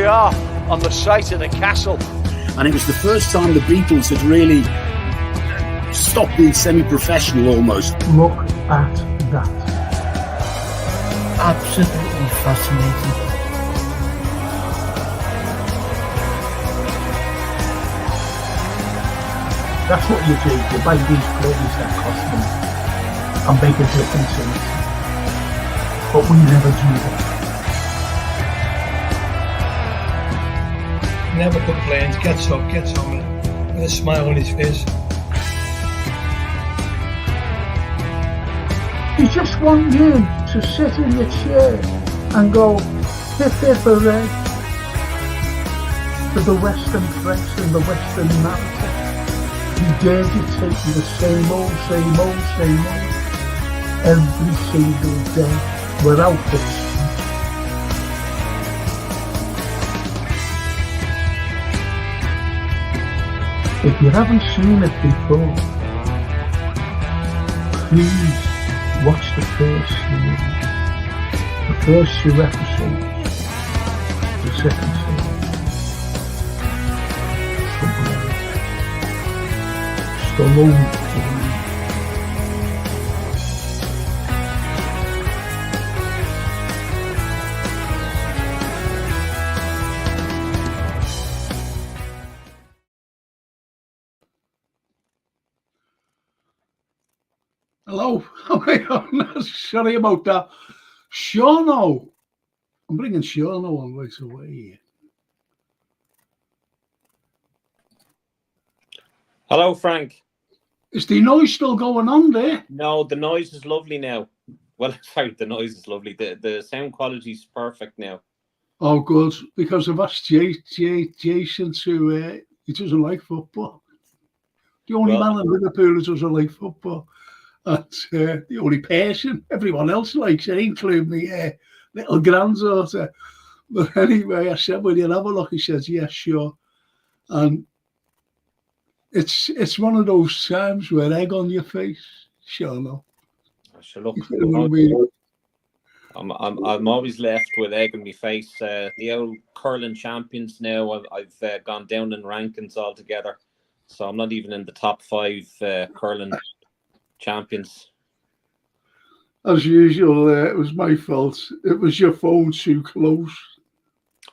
are on the site of the castle. And it was the first time the Beatles had really stopped being semi-professional almost. Look at that. Absolutely fascinating. That's what you do. You buy these players that cost money and make a difference in it. But we never do that. Never complains, gets up, gets on with a smile on his face. You just want you to sit in your chair and go, hip hip hooray, for the Western press and the Western narrative. You dare dictate me the same old, every single day, without this. If you haven't seen it before, please watch the first series, the first 2 episodes, the second series. Stallone. Hello, sorry about that. Shauno, I'm bringing Shauno on right away. Hello, Frank. Is the noise still going on there? No, the noise is lovely now. Well, sorry, the noise is lovely. The sound quality is perfect now. Oh, good, because I've asked Jason to, he doesn't like football. The only man in Liverpool who doesn't like football. That's the only person. Everyone else likes it, including my little granddaughter. But anyway, I said, will you have a look? He says, yeah, sure. And it's one of those times where egg on your face. Sure, no. I shall look. You know what I mean? I'm always left with egg on my face. The old curling champions now, I've gone down in rankings altogether. So I'm not even in the top 5 curling champions. As usual, it was my fault. It was your phone too close.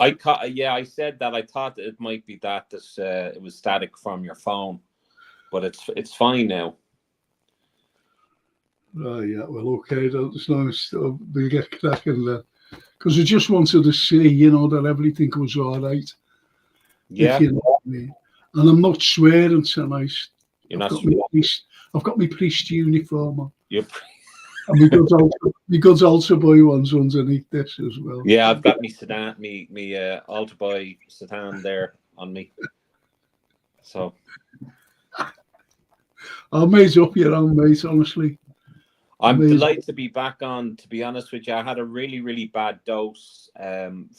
I said that. I thought it might be that it was static from your phone, but it's fine now. Oh yeah, well, okay. As long as we get cracking then, because I just wanted to see, that everything was all right. Yeah. If you know what I mean. And I'm not swearing tonight. You're not swearing. I've got my priest uniform on. Yep. And my good altar boy ones underneath this as well. Yeah, I've got me altar boy Satan there on me. So I'll mate up your own, mate, honestly. I'm delighted to be back on, to be honest with you. I had a really, really bad dose,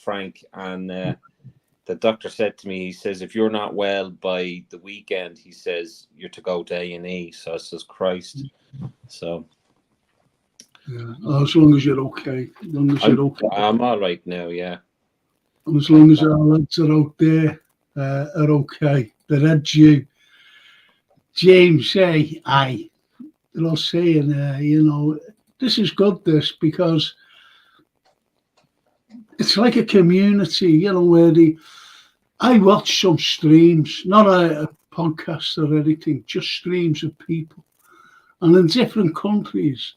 Frank, and the doctor said to me, he says, if you're not well by the weekend, he says, you're to go to A&E. So I says, Christ. So. Yeah, as long as you're okay. I'm all right now, yeah. And as long as our lads are out there, are okay. The Red Jew. James, aye. They're all saying, this is good, because it's like a community, where I watch some streams, not a podcast or anything, just streams of people. And in different countries,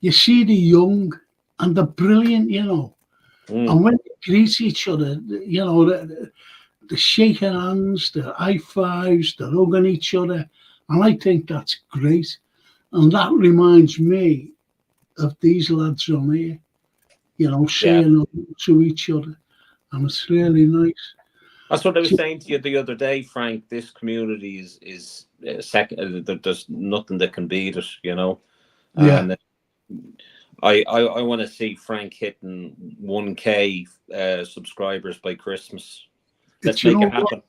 you see the young and the brilliant, And when they greet each other, the shaking hands, the high fives, they're hugging each other. And I think that's great. And that reminds me of these lads on here. Saying to each other, and it's really nice. That's what I was saying to you the other day, Frank. This community is second. There's nothing that can beat it, Yeah. And I want to see Frank hitting 1K subscribers by Christmas. Let's make it happen.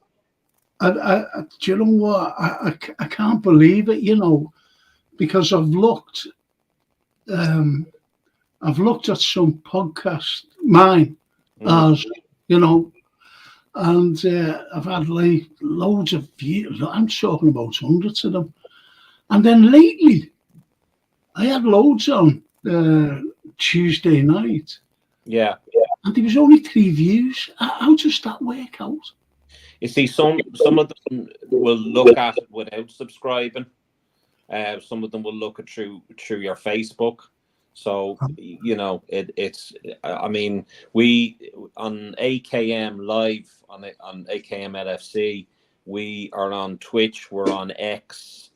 Do you know what? I can't believe it. Because I've looked. I've looked at some podcasts, mine, as And I've had like loads of views. I'm talking about hundreds of them. And then lately, I had loads on Tuesday night. Yeah. And there was only 3 views. How does that work out? You see, some of them will look at it without subscribing. Some of them will look at through your Facebook. So, you know, it's. I mean, we on AKM Live on AKM LFC, we are on Twitch. We're on X,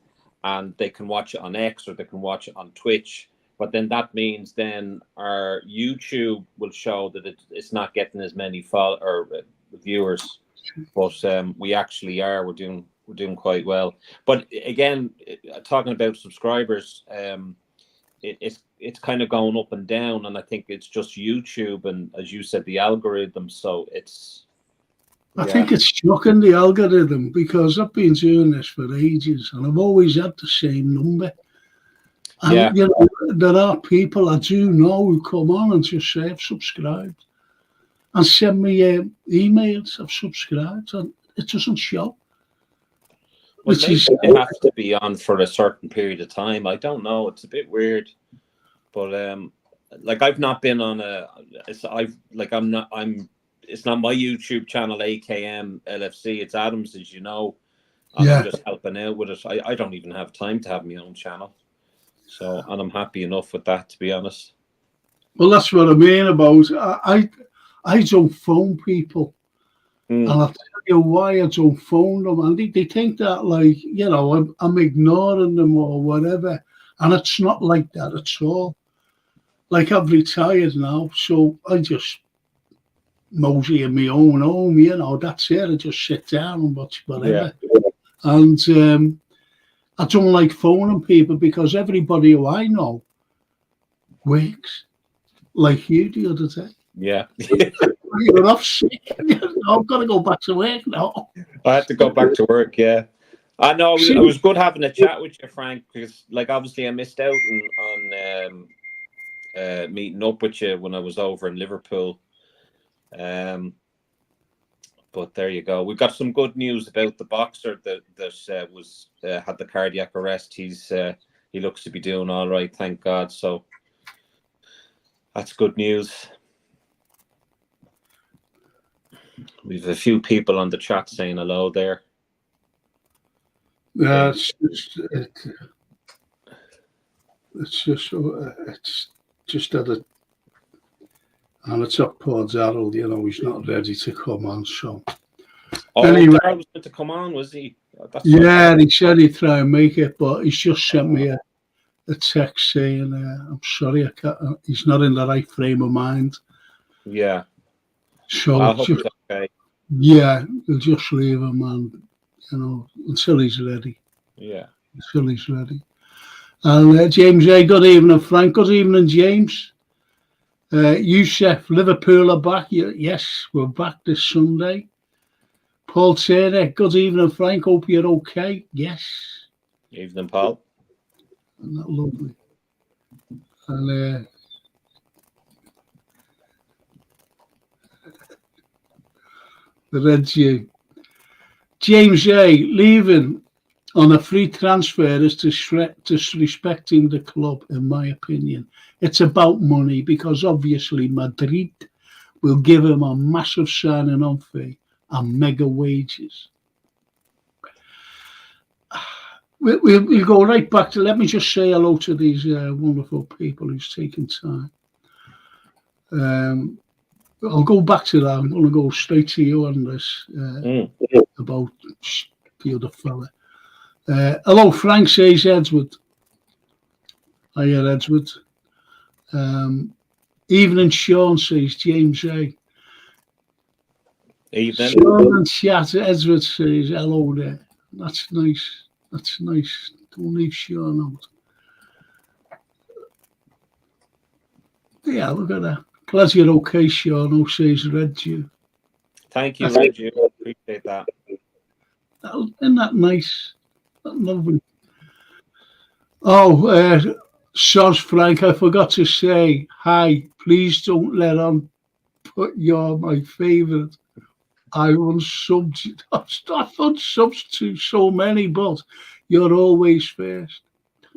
and they can watch it on X or they can watch it on Twitch. But then that means then our YouTube will show that it's not getting as many viewers. But we actually are. We're doing quite well. But again, talking about subscribers, it's kind of going up and down, and I think it's just YouTube and, as you said, the algorithm. So it's. I think it's shocking, the algorithm, because I've been doing this for ages and I've always had the same number. And you know, there are people I do know who come on and just say I've subscribed and send me emails, I've subscribed, and it doesn't show. Well, maybe they have to be on for a certain period of time. I don't know. It's a bit weird, but like I've not been on it's not my YouTube channel AKM LFC. It's Adam's, as you know. I'm just helping out with it. I don't even have time to have my own channel, so and I'm happy enough with that, to be honest. Well, that's what I mean about I don't phone people. And I'll tell you why I don't phone them. And they think that, like, you know, I'm ignoring them or whatever. And it's not like that at all. Like, I've retired now, so I just mosey in my own home, you know, that's it. I just sit down and watch whatever. Yeah. And I don't like phoning people because everybody who I know works, like you the other day. Yeah. You're off sick. I've got to go back to work now. I had to go back to work, yeah. I know it was good having a chat with you, Frank, because, like, obviously I missed out on meeting up with you when I was over in Liverpool. But there you go. We've got some good news about the boxer that had the cardiac arrest. He looks to be doing all right, thank God. So that's good news. We've a few people on the chat saying hello there. Yeah, it's just at it, and it's up towards Harold. You know, he's not ready to come on. So anyway, Harold was meant to come on, was he? He said he'd try and make it, but he's just sent me a text saying, "I'm sorry, I can't." He's not in the right frame of mind. Yeah. So I hope he's okay. Yeah, we'll just leave him, and you know, until he's ready. Yeah, until he's ready. And James A, good evening, Frank. Good evening, James. Youssef, Liverpool are back. Yes, we're back this Sunday. Paul Taylor, good evening, Frank. Hope you're okay. Yes. Evening, Paul. Isn't that lovely? And the Red Jew. James A, leaving on a free transfer is disrespecting the club, in my opinion. It's about money because obviously Madrid will give him a massive signing on fee and mega wages. We'll go right back to, let me just say hello to these wonderful people who's taken time. I'll go back to that. I'm going to go straight to you on this about the other fella. Hello, Frank, says Edward. Hiya, Edward. Evening, Sean, says James A. Evening. Sean and chat, Edward says hello there. That's nice. That's nice. Don't leave Sean out. Yeah, look at that. Glad you're okay, Sean, who says Red Jew. Thank you, Red Jew. Appreciate that. Isn't that nice? That's lovely. Oh, Soz Frank, I forgot to say hi. Please don't let on put you're my favourite. I unsubbed. I've unsubbed to so many, but you're always first.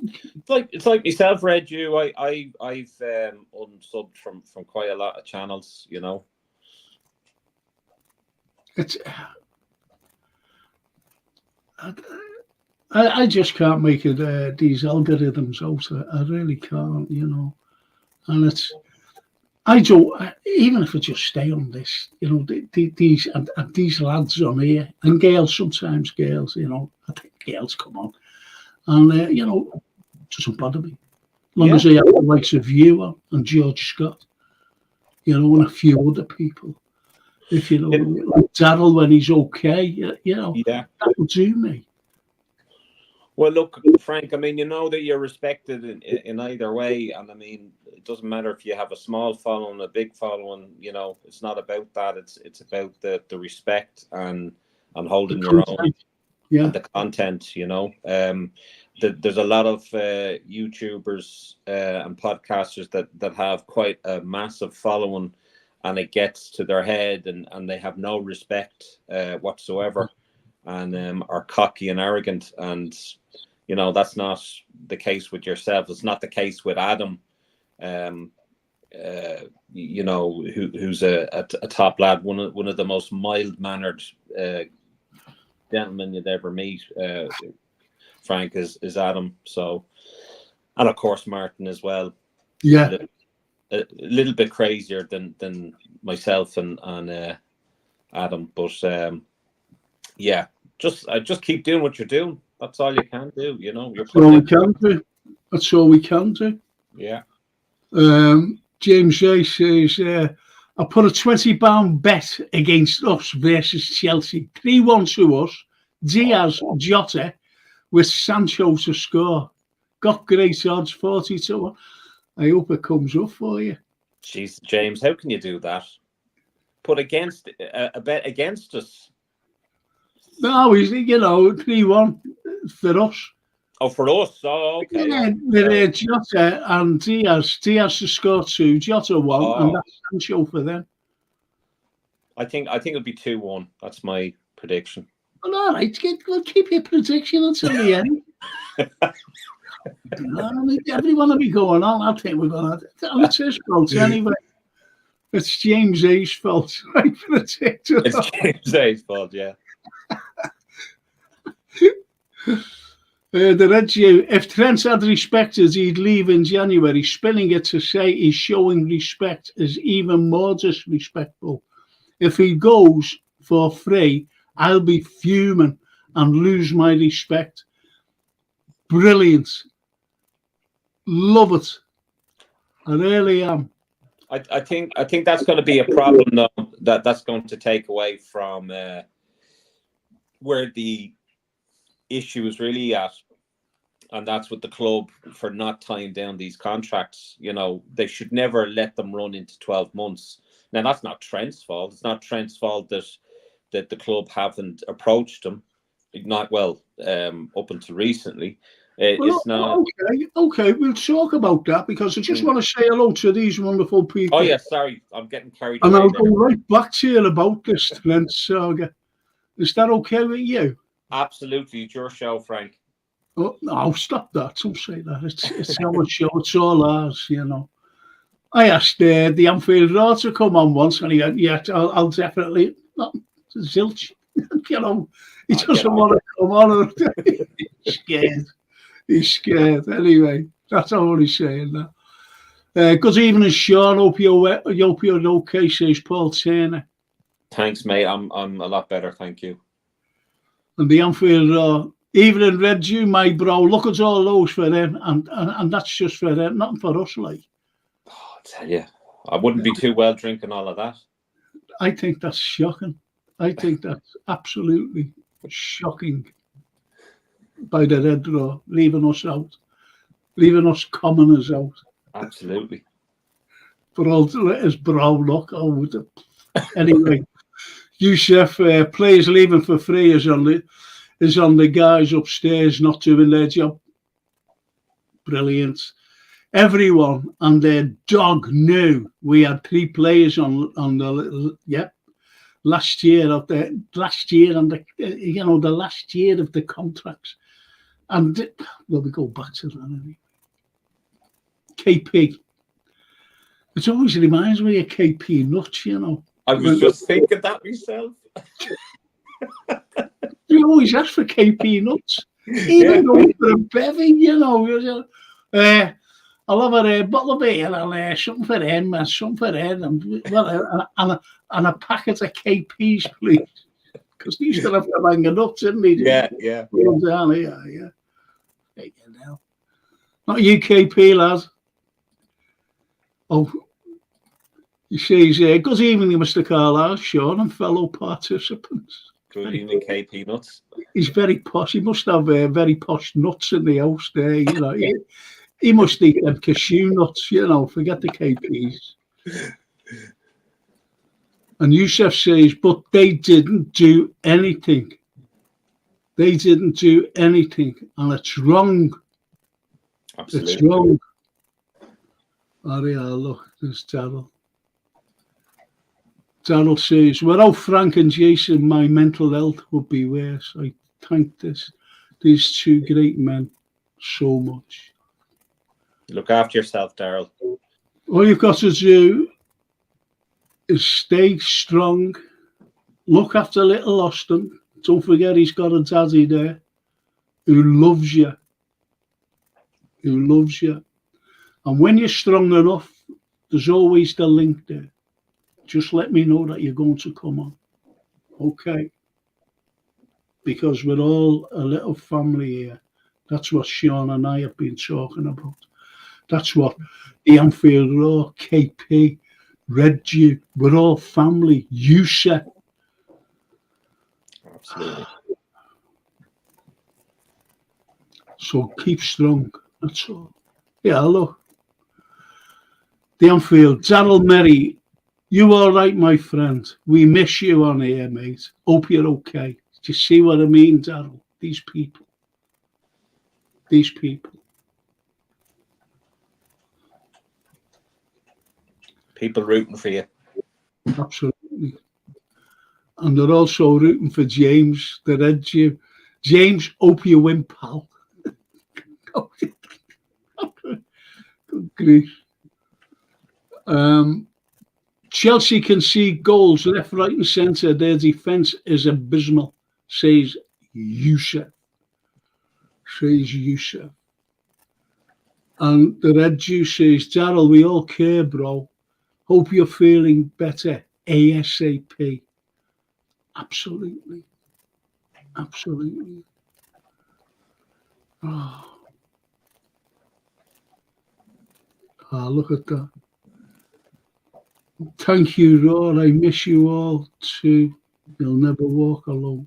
It's like myself, Red. I've unsubbed from quite a lot of channels. You know, It's. I just can't make it. These algorithms out. I really can't. You know, and it's. I don't. Even if I just stay on this, you know, these and these lads on here and girls. Sometimes girls, you know, I think girls come on, and you know, it doesn't bother me. As long as they have the likes of you and George Scott, you know, and a few other people. If you know, like Daryl when he's okay, you know, that will do me. Well, look, Frank, I mean, you know that you're respected in either way. And I mean, it doesn't matter if you have a small following, a big following, you know, it's not about that. It's about the respect and holding your own. Yeah. And the content, you know. There's a lot of YouTubers and podcasters that have quite a massive following, and it gets to their head and they have no respect whatsoever, and are cocky and arrogant. And you know, that's not the case with yourself. It's not the case with Adam, you know, who's a top lad, one of the most mild-mannered gentlemen you'd ever meet. Frank is Adam. So, and of course Martin as well. Yeah, a little bit crazier than myself and Adam, but yeah, just keep doing what you're doing. That's all you can do, you know. That's all we can do. That's all we can do. Yeah. James A says, I put a £20 bet against us versus Chelsea. 3-1 to us. Diaz, Jota, with Sancho to score. Got great odds, 40-1. I hope it comes up for you. Jeez, James, how can you do that? Put against a bet against us? No, he's, you know, 3-1 for us. Oh, for us? Oh, okay. Yeah, with Jota and Diaz. Diaz to score 2, Jota 1, and that's Sancho for them. I think it'll be 2-1. That's my prediction. Well, all right, keep your prediction until the end. Everyone will be going on. I think we're going to. It's his fault anyway. It's James A's fault. Right, prediction. It's James A's fault, yeah. The Red Jew, if Trent had respected, he'd leave in January. Spinning it to say he's showing respect is even more disrespectful. If he goes for free, I'll be fuming and lose my respect. Brilliant. Love it. I really am. I think that's going to be a problem, though, that's going to take away from where the issue is really at, and that's with the club for not tying down these contracts. You know, they should never let them run into 12 months. Now, that's not Trent's fault. It's not Trent's fault that the club haven't approached him. Not well, up until recently. It's not. Okay, we'll talk about that because I just want to say hello to these wonderful people. Oh, yeah, sorry. I'm getting carried away. And I'll go right back to you about this Trent saga. Is that okay with you? Absolutely. It's your show, Frank. Oh, no, stop that. Don't say that. It's our show. It's all ours, you know. I asked the Anfield Road to come on once, and he went, yeah, I'll definitely. Not zilch. You know, he doesn't want to come on. He's scared. He's scared. Anyway, that's all he's saying now. Good evening, Sean. Hope you're okay, says Paul Turner. Thanks, mate. I'm a lot better, thank you. And the Anfield evening, Red Jew, my bro. Look at all those for them, and that's just for them, nothing for us, like. Oh, I tell you, I wouldn't be too well drinking all of that. I think that's shocking. I think that's absolutely shocking by the Red Raw, leaving us out, leaving us commoners out. Absolutely. But all his brow look. Oh, anyway, Youssef, players leaving for free is on the guys upstairs not doing their job. Brilliant. Everyone and their dog knew we had 3 players on the little. Yep. last year and the last year of the contracts. And well, we go back to that anyway. KP. It always reminds me of KP nuts, you know. I was just thinking that myself. You always ask for KP nuts. Even going for a bevy, you know. I'll have a bottle of beer and something for him and something for him and a packet of KPs, please. Because they used to have to hang nuts, didn't they? Yeah. Down here, yeah. Take it now. Not UKP, lad. Oh, he says, good evening, Mr. Carlyle, Sean, and fellow participants. Good evening, KP nuts. He's very posh. He must have very posh nuts in the house there, you know. He must eat them cashew nuts, you know, forget the KPs. And Yusuf says, but they didn't do anything. They didn't do anything, and it's wrong. Absolutely. It's wrong. Oh, yeah, look, there's Daryl. Daryl says, without Frank and Jason, my mental health would be worse. I thank these two great men so much. Look after yourself, Daryl. All you've got to do is stay strong. Look after little Austin. Don't forget he's got a daddy there who loves you. Who loves you. And when you're strong enough, there's always the link there. Just let me know that you're going to come on. Okay? Because we're all a little family here. That's what Sean and I have been talking about. That's what the Anfield Raw, KP, Red Dew, we're all family. You said. Absolutely. So keep strong. That's all. Yeah, look. The Anfield, Daryl Merry, you all right, my friend? We miss you on here, mate. Hope you're okay. Do you see what I mean, Daryl? These people. These people. People rooting for you. Absolutely. And they're also rooting for James, the Red Jew. James, hope you win, pal. Good grief. Chelsea concede goals left, right and centre. Their defence is abysmal, says Yusuf. And the Red Jew says, Daryl, we all care, bro. Hope you're feeling better ASAP. Absolutely. Absolutely. Oh, look at that. Thank you, Lord. I miss you all too. You'll never walk alone.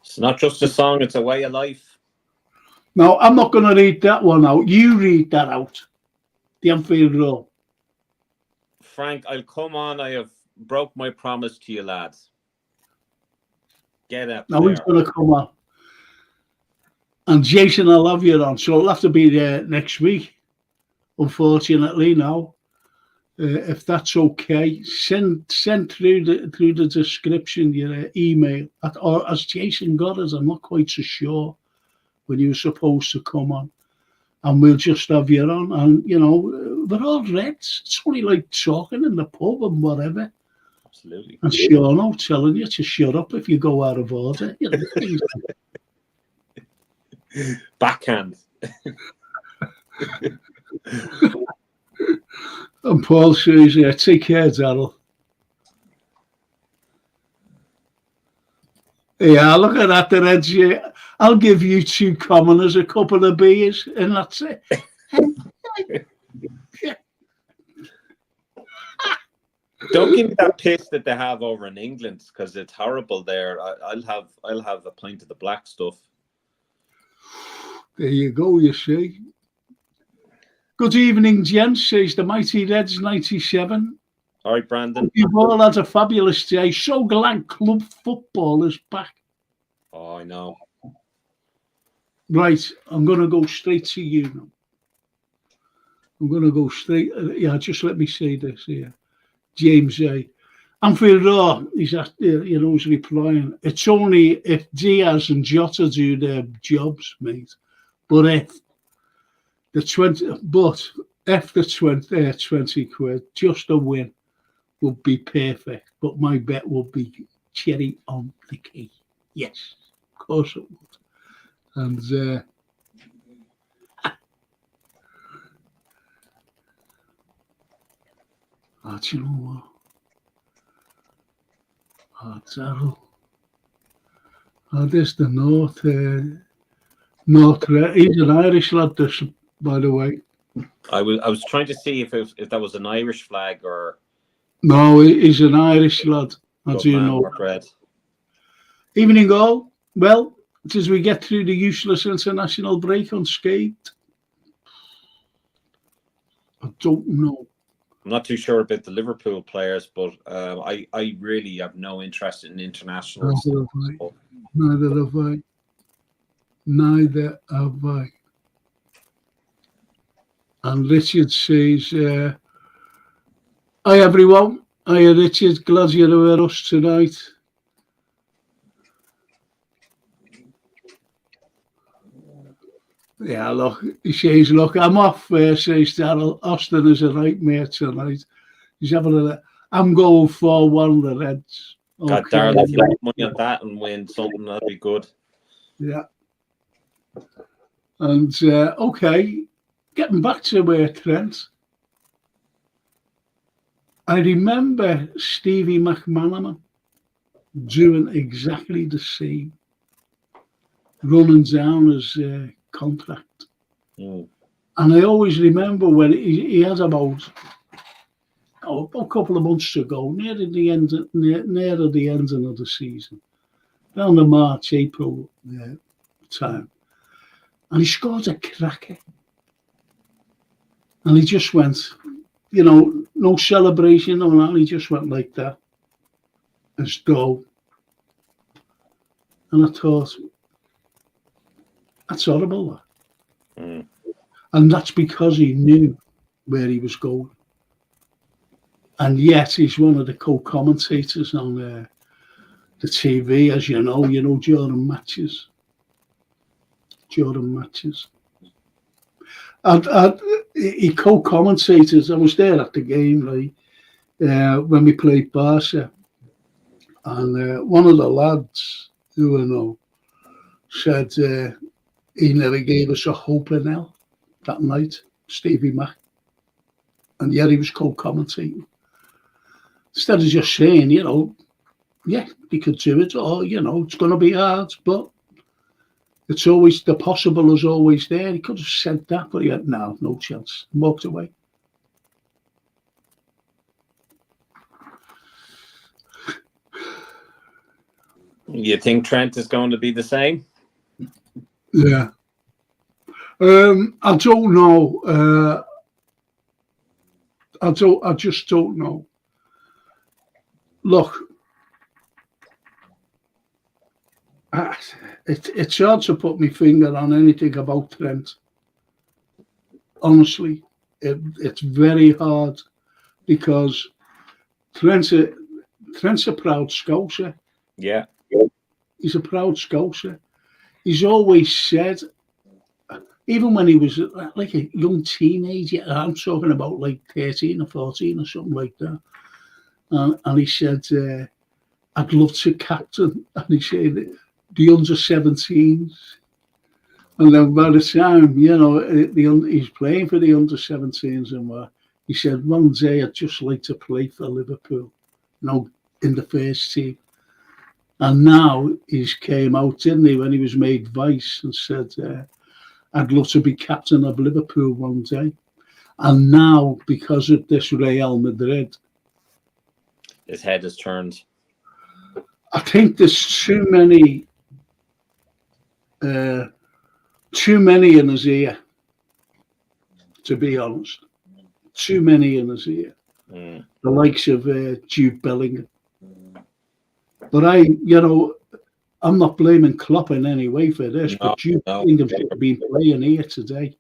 It's not just a song, it's a way of life. No, I'm not going to read that one out. You read that out. The Anfield Road. Frank, I'll come on. I have broke my promise to you, lads. Get up. Now he's going to come on. And Jason, I love you on. So I'll have to be there next week, unfortunately now. If that's okay, send through the description your email. Or as Jason got us, I'm not quite so sure when you were supposed to come on. And we'll just have you on. And, you know, we're all Reds. It's only like talking in the pub and whatever. Absolutely. And Sean, I'm telling you to shut up if you go out of order. You know, Backhand. And Paul says, take care, Daryl. Yeah, look at that, the Reds. I'll give you two commoners a couple of beers, and that's it. Don't give me that piss that they have over in England, because it's horrible there. I'll have a pint of the black stuff. There you go, you see. Good evening, gents, says the Mighty Reds 97. All right, Brandon. You've all had a fabulous day. So glad club football is back. Oh, I know. Right, I'm going to go straight to you now. I'm going to go straight. Yeah, just let me say this here. James A. Anfield Roar, he's he's replying. It's only if Diaz and Jota do their jobs, mate. But if the 20 quid, just a win would be perfect. But my bet would be cherry on the cake. Yes, of course it would. And do you know what? Daryl. There's the North. He's an Irish lad, by the way. I was trying to see if that was an Irish flag or. No, he's an Irish lad. As you know. Evening all. Well, as we get through the useless international break unscathed, I don't know. I'm not too sure about the Liverpool players, but I really have no interest in internationals. Neither have I. And Richard says, hi everyone. Hi Richard, glad you're with us tonight. Yeah, look, he says, look, I'm off, says Daryl. Austin is a nightmare tonight. He's having I'm going 4-1 the Reds. Okay. God, Daryl, if you put money on that and win something, that'd be good. Yeah. And, okay, getting back to Trent. I remember Stevie McManaman doing exactly the same, running down his contract. And I always remember when he had about a couple of months to go, near the end of the season, around the March, April time, and he scored a cracker. And he just went, no celebration, no that. He just went like that, as though. And I thought, that's horrible. And that's because he knew where he was going. And yet he's one of the co-commentators on the TV, as you know, during matches. And he co-commentated. I was there at the game, when we played Barca. And one of the lads who I know said he never gave us a hope in hell that night, Stevie Mac. And yet he was co-commentating. Instead of just saying, yeah, he could do it, or, it's going to be hard, but it's always, the possible is always there. He could have said that, but he had no chance. Walked away. You think Trent is going to be the same? Yeah. I don't know. I just don't know. Look, it's hard to put my finger on anything about Trent. Honestly, it's very hard because Trent's a proud Scouser. Yeah. He's a proud Scouser. He's always said, even when he was like a young teenager, I'm talking about like 13 or 14 or something like that. And he said, I'd love to captain. And he said, the under-17s. And then by the time, he's playing for the under-17s and what, he said, one day I'd just like to play for Liverpool, in the first team. And now he's came out, didn't he, when he was made vice and said, I'd love to be captain of Liverpool one day. And now, because of this Real Madrid, his head has turned. I think there's too many in his ear, to be honest. Too many in his ear. The likes of Jude Bellingham. But I'm not blaming Klopp in any way for this, but Jude Bellingham should have been playing here today.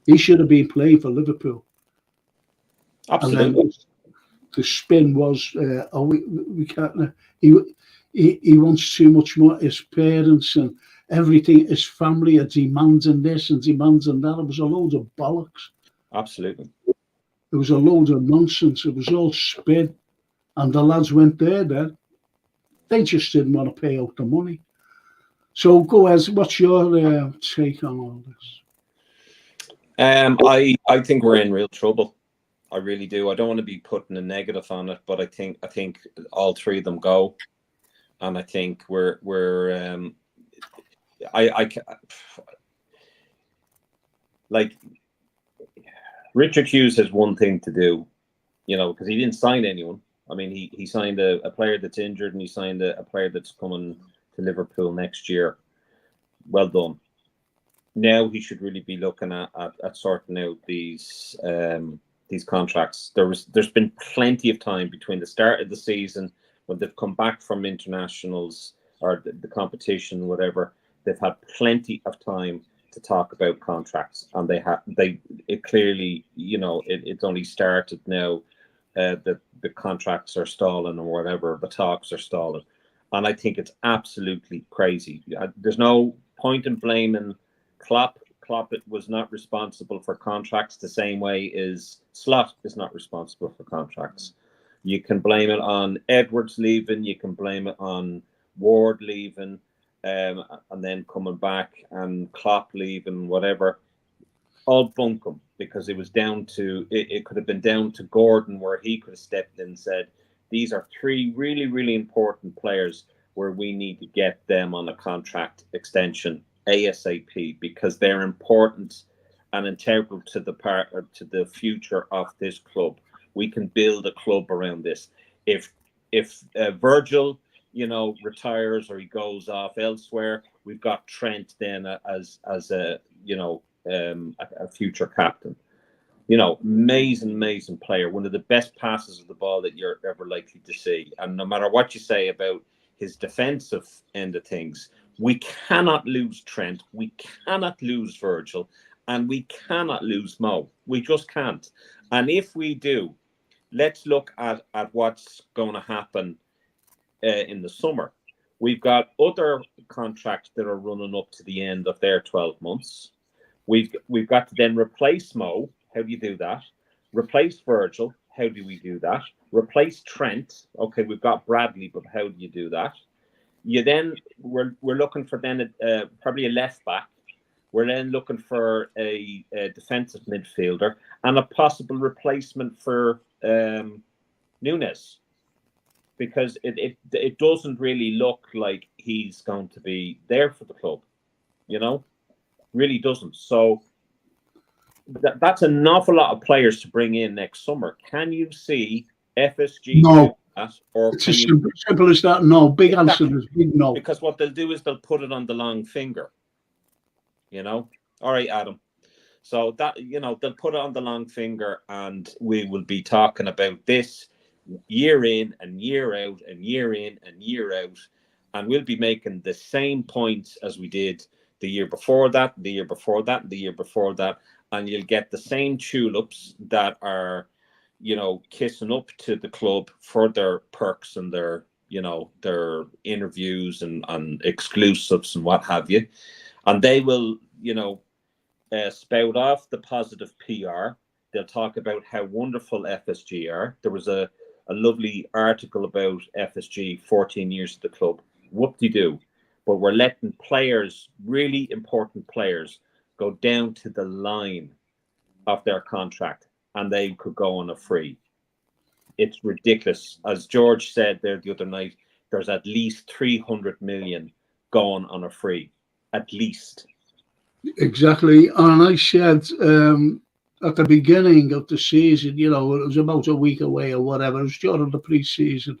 He should have been playing for Liverpool. Absolutely. And then the spin was, we can't. He wants too much more. His parents and everything, his family are demanding this and demanding that. It was a load of bollocks. Absolutely. It was a load of nonsense. It was all spin. And the lads went there then. They just didn't want to pay out the money. So go ahead. What's your take on all this? I think we're in real trouble. I really do. I don't want to be putting a negative on it, but I think all three of them go, and I think like Richard Hughes has one thing to do, because he didn't sign anyone. I mean, he signed a player that's injured, and he signed a player that's coming to Liverpool next year. Well done. Now he should really be looking at sorting out these contracts. There's been plenty of time between the start of the season when they've come back from internationals or the competition, whatever. They've had plenty of time to talk about contracts, and it clearly, it's only started now that the contracts are stalling or whatever, the talks are stalling, and I think it's absolutely crazy. There's no point in blaming Klopp. Klopp was not responsible for contracts the same way as Slot is not responsible for contracts. You can blame it on Edwards leaving, you can blame it on Ward leaving, and then coming back, and Klopp leaving, whatever. All bunkum, because it was down to, it could have been down to Gordon, where he could have stepped in and said, these are three really, really important players where we need to get them on a contract extension ASAP, because they're important and integral to the future of this club. We can build a club around this. If Virgil, retires or he goes off elsewhere, we've got Trent then as a future captain. Amazing player, one of the best passes of the ball that you're ever likely to see. And no matter what you say about his defensive end of things, we cannot lose Trent, we cannot lose Virgil, and we cannot lose Mo. We just can't. And if we do, let's look at what's going to happen in the summer. We've got other contracts that are running up to the end of their 12 months. We've got to then replace Mo. How do you do that? Replace Virgil. How do we do that? Replace Trent. Okay, we've got Bradley, but how do you do that? We're looking for then probably a left back. We're then looking for a defensive midfielder and a possible replacement for Nunes, because it doesn't really look like he's going to be there for the club, really doesn't. So that's an awful lot of players to bring in next summer. Can you see FSG do that? Or it's as simple as that. No, big answer is big no. Because what they'll do is they'll put it on the long finger. All right, Adam. So that, they'll put it on the long finger, and we will be talking about this year in and year out and year in and year out. And we'll be making the same points as we did the year before that, the year before that, the year before that. And you'll get the same tulips that are, kissing up to the club for their perks and their interviews and exclusives and what have you. And they will, spout off the positive PR. They'll talk about how wonderful FSG are. There was a lovely article about FSG, 14 years at the club. Whoop-de-doo. But we're letting players, really important players, go down to the line of their contract, and they could go on a free. It's ridiculous. As George said there the other night, there's at least 300 million going on a free. At least. Exactly. And I said at the beginning of the season, it was about a week away or whatever, it was during the pre-season.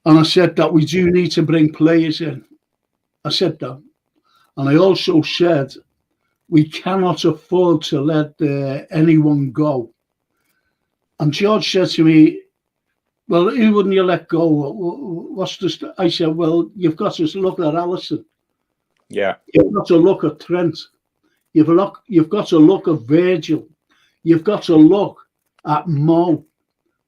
And I said that we do need to bring players in. I said that. And I also said we cannot afford to let anyone go. And George said to me, well, who wouldn't you let go? What's this? I said, well, you've got to look at Alisson. Yeah. You've got to look at Trent. You've got to look at Virgil. You've got to look at Mo.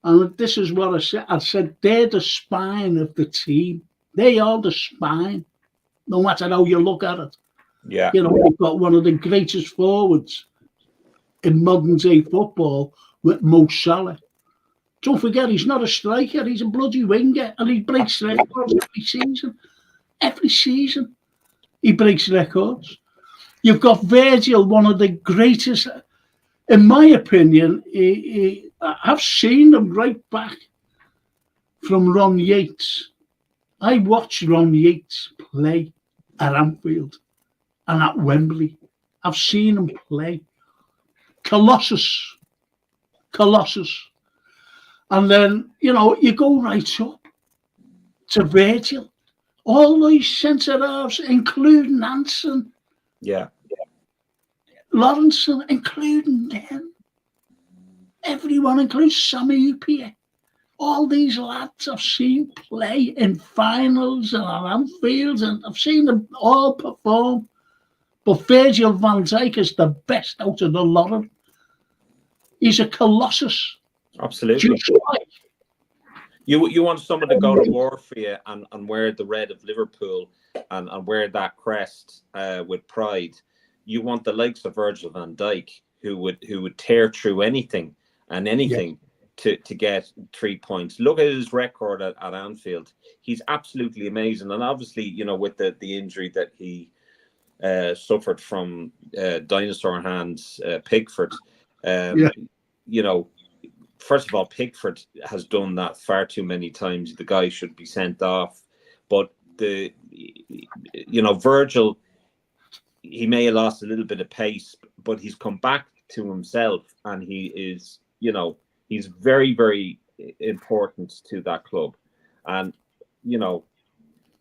And this is what I said. I said, they're the spine of the team. They are the spine, no matter how you look at it. Yeah. You know, we've got one of the greatest forwards in modern day football with Mo Salah. Don't forget, he's not a striker. He's a bloody winger. And he breaks records every season. Every season, he breaks records. You've got Virgil, one of the greatest, in my opinion. I've seen him right back from Ron Yates. I watched Ron Yates play at Anfield and at Wembley. I've seen him play. Colossus. And then, you know, you go right up to Virgil. All those centre-halves, including Hansen. Yeah. Lawrenson, including them. Everyone, including Sammy Upia. All these lads I've seen play in finals and at Anfield, and I've seen them all perform. But Virgil van Dijk is the best out of the lot of them. He's a colossus. Absolutely. Just like You want someone to go to war for you and wear the red of Liverpool and wear that crest with pride. You want the likes of Virgil van Dijk who would tear through anything to get 3 points. Look at his record at Anfield. He's absolutely amazing. And obviously, you know, with the injury that he suffered from dinosaur hands, Pickford, you know, first of all, Pickford has done that far too many times. The guy should be sent off. But Virgil, he may have lost a little bit of pace, but he's come back to himself, and he is, you know, he's very, very important to that club. And, you know,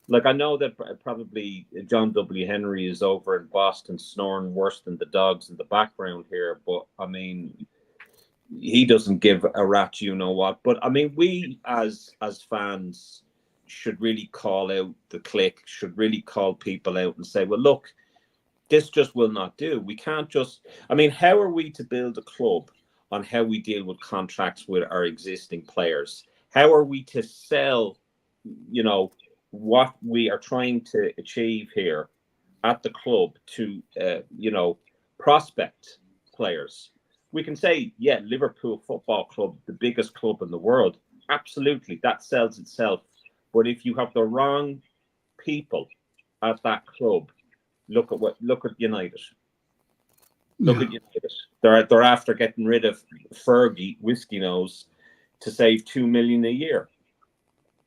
like I know that probably John W. Henry is over in Boston snoring worse than the dogs in the background here, but I mean, he doesn't give a rat, you know what. But I mean, we as fans should really call out the clique, should really call people out and say, well, look, this just will not do. We can't just, I mean, how are we to build a club on how we deal with contracts with our existing players? How are we to sell, you know, what we are trying to achieve here at the club to, you know, prospect players? We can say, yeah, Liverpool Football Club, the biggest club in the world. Absolutely, that sells itself. But if you have the wrong people at that club, look at United. Look at United. They're after getting rid of Fergie, Whiskey Nose, to save $2 million a year.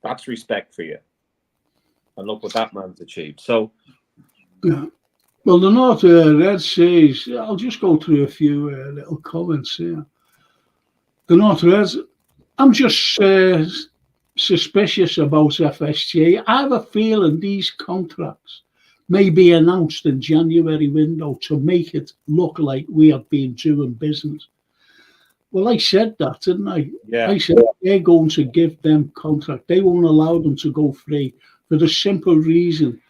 That's respect for you. And look what that man's achieved. So, yeah. Well, the North Red says, I'll just go through a few little comments here. The North Reds, I'm just suspicious about FSG. I have a feeling these contracts may be announced in January window to make it look like we have been doing business. Well, I said that, didn't I? Yeah. I said they're going to give them contract. They won't allow them to go free for the simple reason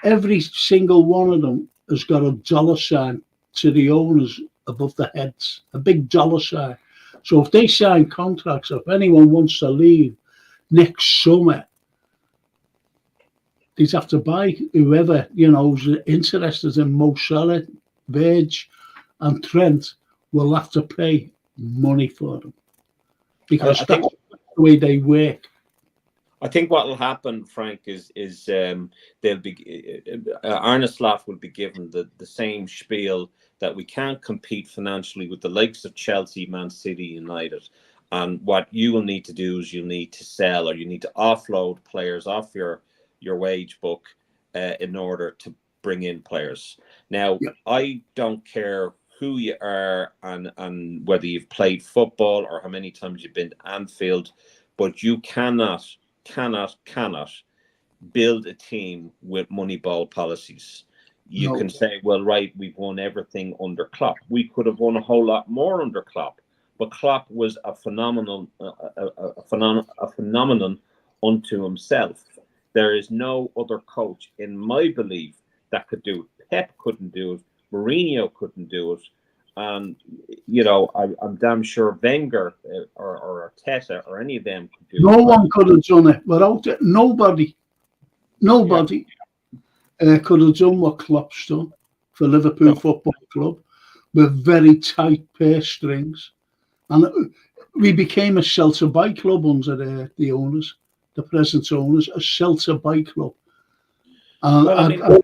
every single one of them has got a dollar sign to the owners above the heads, a big dollar sign. So if they sign contracts, if anyone wants to leave next summer, they'd have to buy whoever, you know, is interested in Mo Salah, Virg and Trent will have to pay money for them. Because that's the way they work. I think what will happen, Frank, is they'll be Arne Slot will be given the same spiel that we can't compete financially with the likes of Chelsea, Man City, United, and what you will need to do is you need to sell, or you need to offload players off your wage book in order to bring in players. Now, I don't care who you are and whether you've played football or how many times you've been to Anfield, but you cannot build a team with Moneyball policies. You can say, well, right, we've won everything under Klopp. We could have won a whole lot more under Klopp, but Klopp was a phenomenon unto himself. There is no other coach, in my belief, that could do it. Pep couldn't do it. Mourinho couldn't do it. And I'm damn sure Wenger or Arteta or any of them could do No it. one could have done it without it. Nobody could have done what Klopp's done for Liverpool Football Club with very tight purse strings. And we became a sell-to-buy club under the owners, the present owners, a sell-to-buy club. And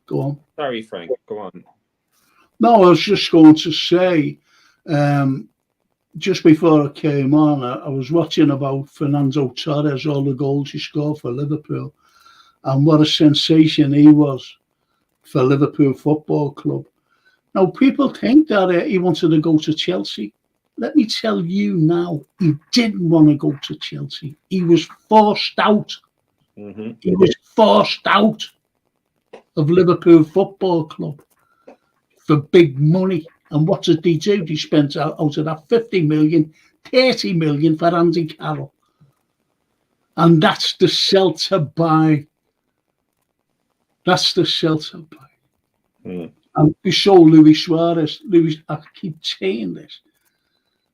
go on. Sorry, Frank. Go on. No, I was just going to say, just before I came on, I was watching about Fernando Torres, all the goals he scored for Liverpool, and what a sensation he was for Liverpool Football Club. Now, people think that he wanted to go to Chelsea. Let me tell you now, he didn't want to go to Chelsea. He was forced out. Mm-hmm. He was forced out of Liverpool Football Club for big money. And what did they do? They spent out of that 50 million, 30 million for Andy Carroll. And that's the sell to buy. That's the sell to buy. Mm. And we saw Luis Suarez. I keep saying this.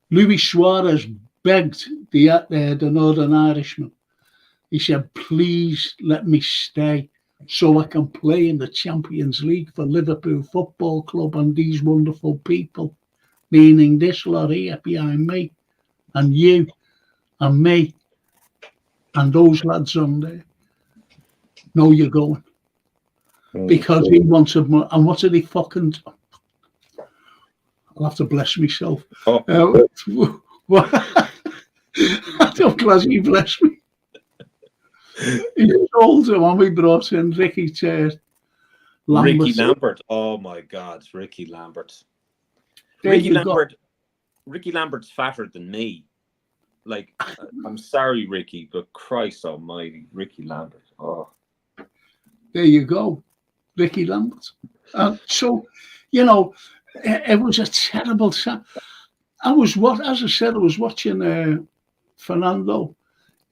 Luis Suarez begged the Northern Irishman. He said, please let me stay so I can play in the Champions League for Liverpool Football Club and these wonderful people, meaning this lot here behind me, and you, and me, and those lads on there. No, you're going. Because he wanted more. And what did he fucking do? I'll have to bless myself. I'm glad he blessed me. He told him when we brought in Ricky Lambert. Ricky Lambert. Oh my God, Ricky Lambert. Ricky Lambert's fatter than me. Like, I'm sorry, Ricky, but Christ almighty, Ricky Lambert. Oh. There you go. Ricky Lambert. So, it was a terrible time. As I said, I was watching Fernando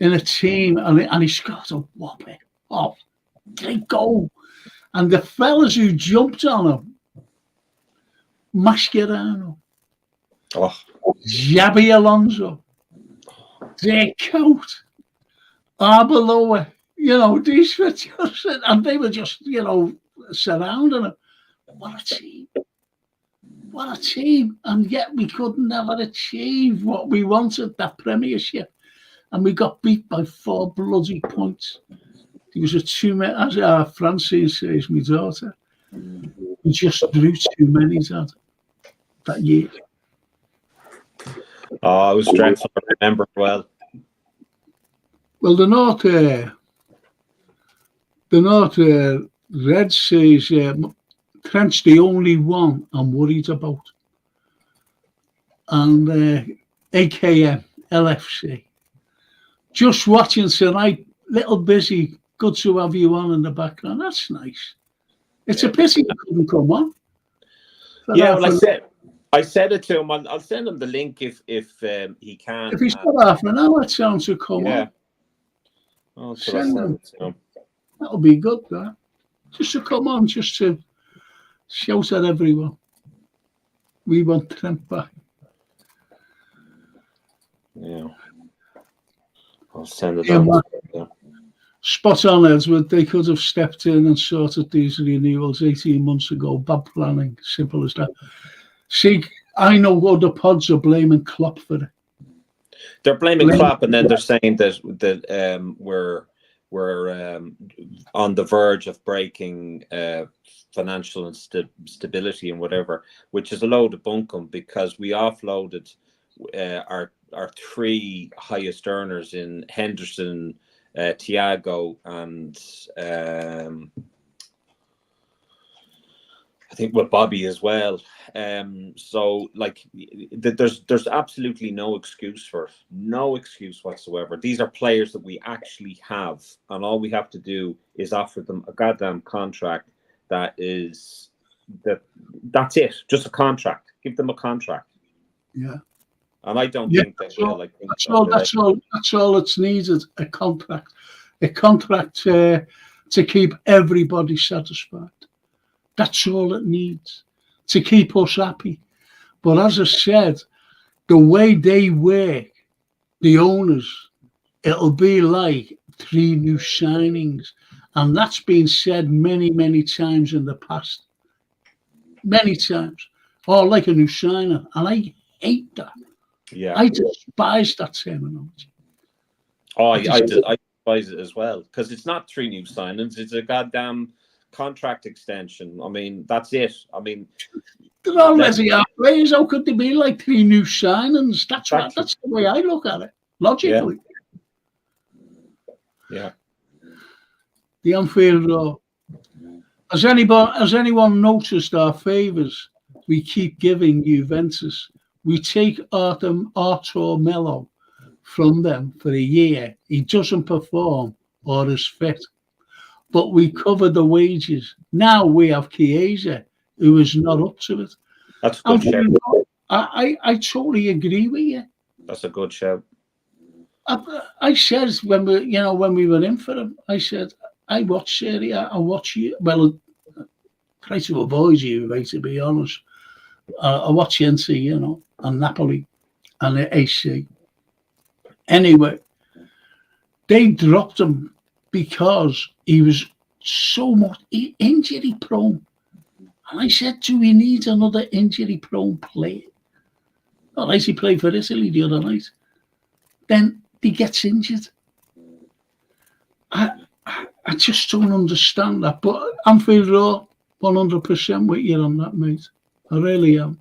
in a team, and he scored a whopper. Oh, great goal. And the fellas who jumped on him, Mascherano, Xabi Alonso, their coat, Arbeloa, these were just, and they were just, surrounding him. What a team. What a team. And yet we could never achieve what we wanted, that Premiership. And we got beat by 4 bloody points. There was too many, as Francine says, my daughter. We just drew too many that year. Oh, it was dreadful. I remember well. Well, the North Red says Trent's the only one I'm worried about. And AKM, LFC. Just watching tonight, little busy. Good to have you on in the background. That's nice. It's a pity you couldn't come on. Yeah, well, I said it to him. I'll send him the link if he can. If he's got half an hour chance to come on. I'll send it to him. That'll be good, that. Just to come on, just to shout at everyone. We want Trent back. Yeah. I'll send it on. Spot on, Edward. They could have stepped in and sorted these renewals 18 months ago. Bad planning, simple as that. See, I know what the pods are blaming Klopp for it. They're blaming Klopp, and then they're saying that we're on the verge of breaking financial stability and whatever, which is a load of bunkum because we offloaded our 3 highest earners in Henderson, Thiago, and I think with Bobby as well. So like there's absolutely no excuse for it. No excuse whatsoever. These are players that we actually have, and all we have to do is offer them a goddamn contract that's it. Just a contract. Give them a contract. Yeah. And I don't think that that's all it's needed, a contract. A contract to keep everybody satisfied. That's all it needs. to keep us happy. But as I said, the way they work, the owners, it'll be like 3 new signings. And that's been said many, many times in the past. Many times. Oh, like a new signer. And I hate that. Yeah. I despise that terminology. Oh, I despise it as well, because it's not 3 new signings. It's a goddamn contract extension. I mean, that's it. I mean, they're already our players. How could they be like 3 new signings? That's the way I look at it, logically. Yeah. The Anfield Road. Has anyone noticed our favours we keep giving Juventus? We take Artur Melo from them for a year. He doesn't perform or is fit, but we cover the wages. Now we have Chiesa, who is not up to it. That's a good shout. I totally agree with you. That's a good shout. I said when we were in for him, I said I watch Serie A, I watch you. Well, try to avoid you, right, to be honest. I watch Inter, and Napoli and AC. Anyway, they dropped him because he was so much injury prone. And I said, do we need another injury prone player? All right, he played for Italy the other night. Then he gets injured. I just don't understand that. But Anfield Road, 100% with you on that, mate. I really am.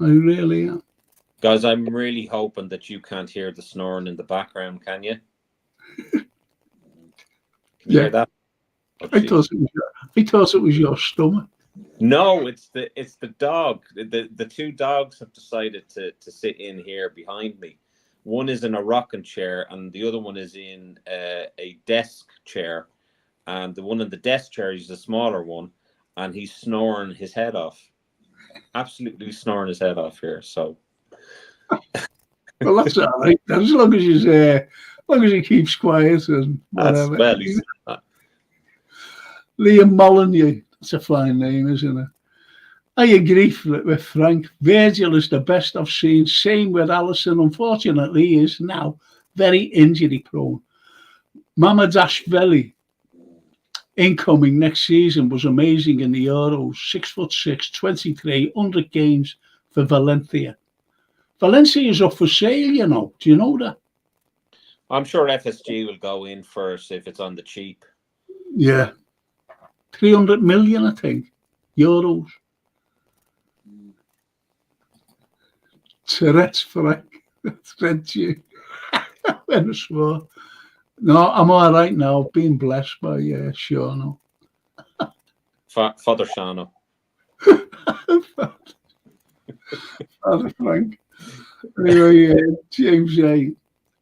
I really am. Guys, I'm really hoping that you can't hear the snoring in the background, can you? Can you hear that? Oh, I thought it was your stomach. No, it's the dog. The 2 dogs have decided to sit in here behind me. One is in a rocking chair and the other one is in a desk chair. And the one in the desk chair is the smaller one, and he's snoring his head off. Absolutely snoring his head off here. So, well, that's all right. As long as he keeps quiet and whatever. Liam Molyneux. That's a fine name, isn't it? I agree with Frank. Virgil is the best I've seen. Same with Alisson. Unfortunately, he is now very injury prone. Mamadashvili, incoming next season, was amazing in the Euros. 6'6", 23, 100 games for Valencia. Valencia is up for sale, Do you know that? I'm sure FSG will go in first if it's on the cheap. Yeah. 300 million, I think, euros. Tourette's, Frank. Thank you. No, I'm all right now. Being blessed by Shano. Father Shano. Father Frank. Anyway, James A.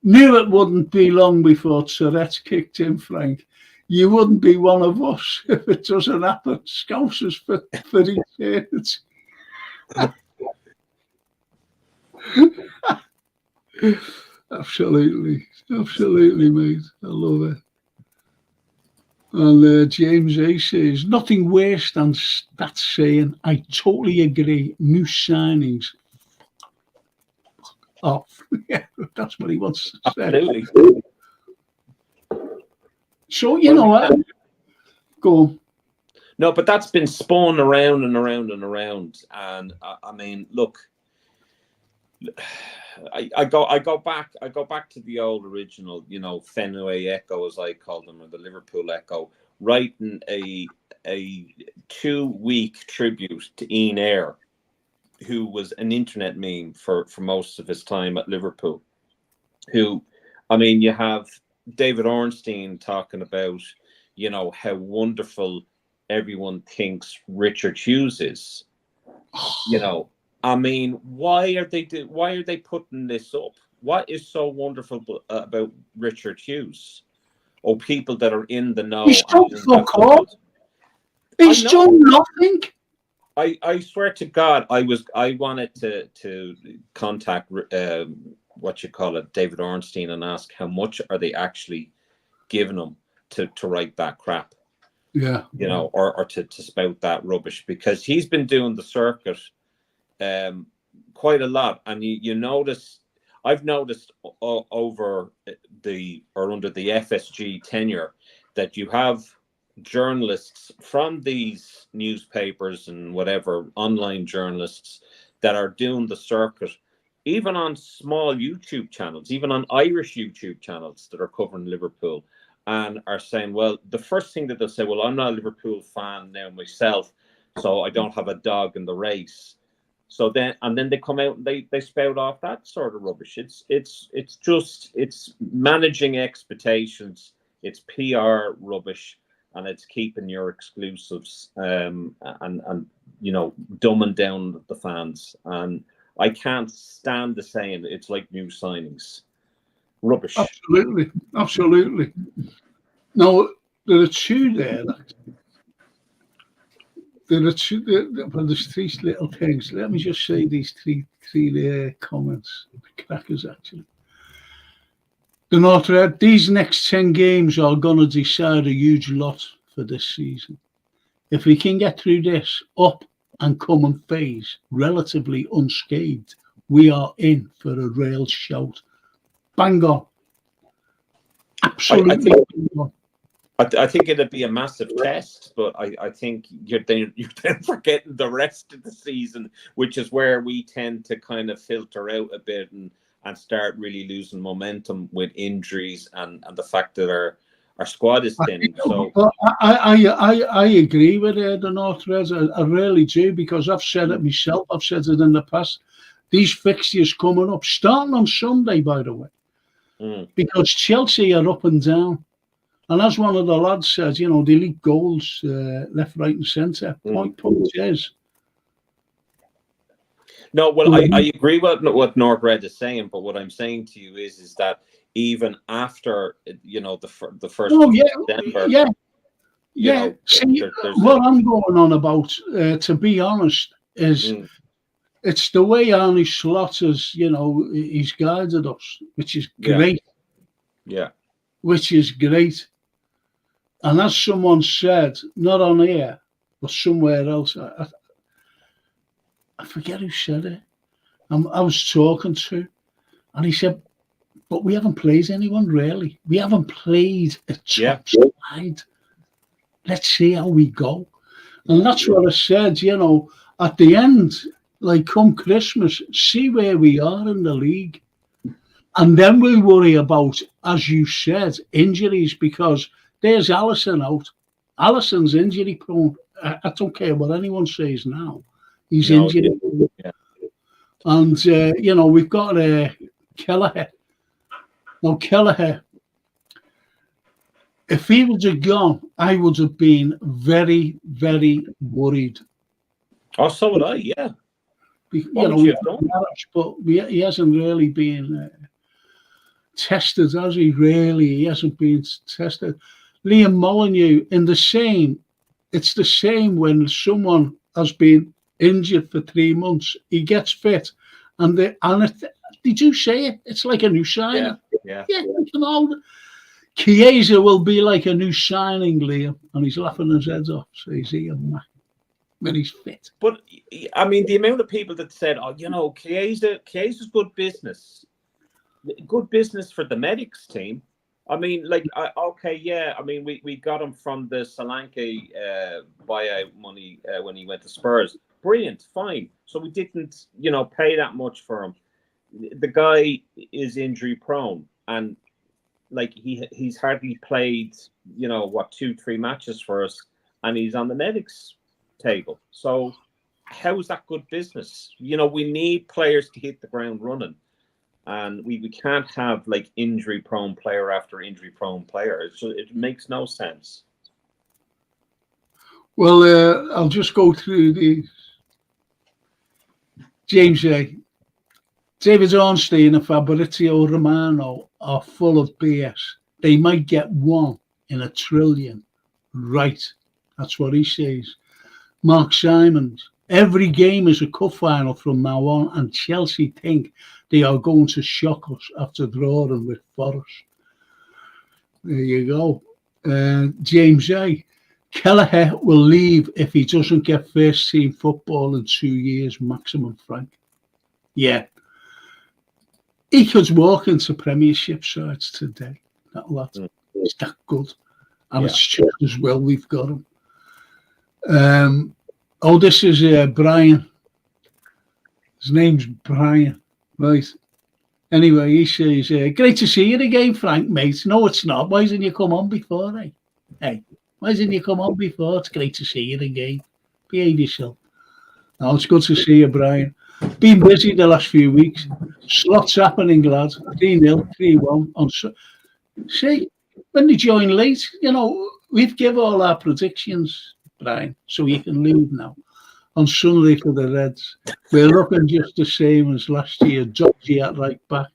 Knew it wouldn't be long before Tourette's kicked in, Frank. You wouldn't be one of us if it doesn't happen. Scousers for eternity. Absolutely, mate. I love it. And James A says, nothing worse than that saying, I totally agree, new signings. Oh, yeah, that's what he wants to say. Absolutely. So, what? Go on. No, but that's been spun around and around and around. And I mean, look, I go back to the old original, Fenway Echo, as I call them, or the Liverpool Echo, writing a 2-week tribute to Ian Ayre, who was an internet meme for most of his time at Liverpool. Who, I mean, you have David Ornstein talking about, how wonderful everyone thinks Richard Hughes is. I mean, why are they putting this up? What is so wonderful about Richard Hughes? Or people that are in the know? He's done fuck all. He's done nothing. I swear to God, I wanted to contact David Ornstein and ask how much are they actually giving him to write that crap. Yeah. You know, or to spout that rubbish, because he's been doing the circuit quite a lot. And you notice, I've noticed under the FSG tenure that you have journalists from these newspapers and whatever, online journalists that are doing the circuit, even on small YouTube channels, even on Irish YouTube channels that are covering Liverpool, and are saying, well, the first thing that they'll say, well, I'm not a Liverpool fan now myself, so I don't have a dog in the race. So then they come out and they spout off that sort of rubbish. It's managing expectations, it's PR rubbish, and it's keeping your exclusives and you know, dumbing down the fans. And I can't stand the saying it's like new signings. Rubbish. Absolutely. Now there are two there. There's three little things. Let me just say these three comments. The crackers, actually. The North Red, these next 10 games are going to decide a huge lot for this season. If we can get through this up and coming phase relatively unscathed, we are in for a real shout. Bang on. Absolutely. I think it'd be a massive test, but I think you're then forgetting the rest of the season, which is where we tend to kind of filter out a bit and start really losing momentum with injuries and the fact that our squad is thin. So I agree with the North Reds. I really do, because I've said it myself. I've said it in the past. These fixtures coming up, starting on Sunday, by the way, because Chelsea are up and down. And as one of the lads says, you know, they leak goals left, right, and centre. Point is. No, well, I agree with what North Red is saying, but what I'm saying to you is that even after, you know, the first of December, you know, see, what I'm going on about, to be honest, is it's the way Arne Slot has, you know, he's guided us, which is great. Yeah. Which is great. And as someone said, not on here, but somewhere else, I forget who said it. I was talking to, and he said, but we haven't played anyone, really. We haven't played a top side. Let's see how we go. And that's what I said, you know, at the end, like come Christmas, see where we are in the league. And then we'll worry about, as you said, injuries, because there's Alisson out. Alisson's injury prone. I don't care what anyone says now. He's injured. Yeah. And, you know, we've got Kelleher. Now, Kelleher, if he would have gone, I would have been very, very worried. Oh, so would I, yeah. You know, but he hasn't really been tested, has he? Really, he hasn't been tested. Liam Molyneux, it's the same when someone has been injured for 3 months, he gets fit, and did you say it? It's like a new signing. Yeah. You know, Chiesa will be like a new signing, Liam, and he's laughing his head off. So he's here when he's fit. But I mean, the amount of people that said, "Oh, you know, Chiesa's good business for the medics team." I mean, like, I mean, we got him from the Solanke buyout money when he went to Spurs. Brilliant, fine. So we didn't, you know, pay that much for him. The guy is injury prone, and like he's hardly played, you know, 2-3 matches for us, and he's on the medics table. So how's that good business? You know, we need players to hit the ground running. And we can't have like injury prone player after injury prone player. So it makes no sense. Well, I'll just go through the James A. David Ornstein and Fabrizio Romano are full of BS. They might get 1 in a trillion. Right. That's what he says. Mark Simons. Every game is a cup final from now on, and Chelsea think they are going to shock us after drawing with Forest. There you go. James A. Kelleher will leave if he doesn't get first team football in 2 years maximum, Frank. Yeah. He could walk into Premiership sides today. That lad. He's that good. And it's just as well we've got him. This is Brian. His name's Brian. Right. Anyway, he says, great to see you again, Frank, mate. No, it's not. Why didn't you come on before, eh? Hey, why didn't you come on before? It's great to see you again. Behave yourself. No, it's good to see you, Brian. Been busy the last few weeks. Slots happening, lads. 3-0, 3-1. See, when they join late, we've given all our predictions, Brian, so you can leave now. On Sunday for the Reds. We're looking just the same as last year. Dodgy at right back,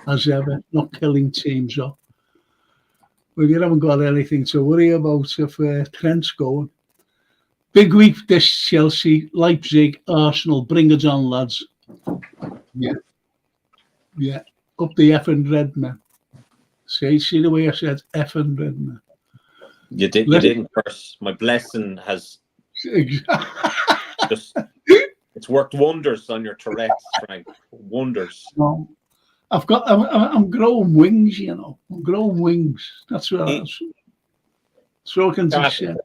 as ever, not killing teams off. Well, you haven't got anything to worry about if Trent's going. Big week this Chelsea, Leipzig, Arsenal. Bring it on, lads. Yeah. Up the effing red, man. See the way I said effing red, man. You didn't curse. My blessing has it's worked wonders on your Tourette's, Frank. Wonders. No, I'm growing wings, I'm growing wings. That's what I was talking to say.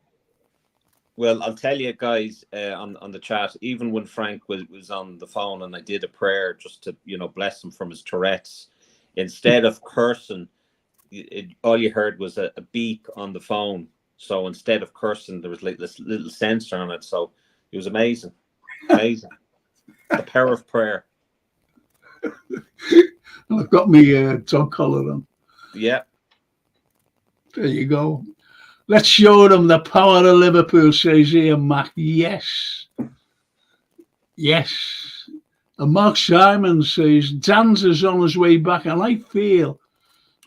Well, I'll tell you guys on the chat, even when Frank was on the phone and I did a prayer just to, bless him from his Tourette's, instead of cursing, all you heard was a beep on the phone. So instead of cursing, there was like this little sensor on it. So it was amazing. Amazing. The power of prayer. I've got my dog collar on. Yeah. There you go. Let's show them the power of Liverpool, says Ian Mack. Yes. And Mark Simon says, Dan's is on his way back, and I feel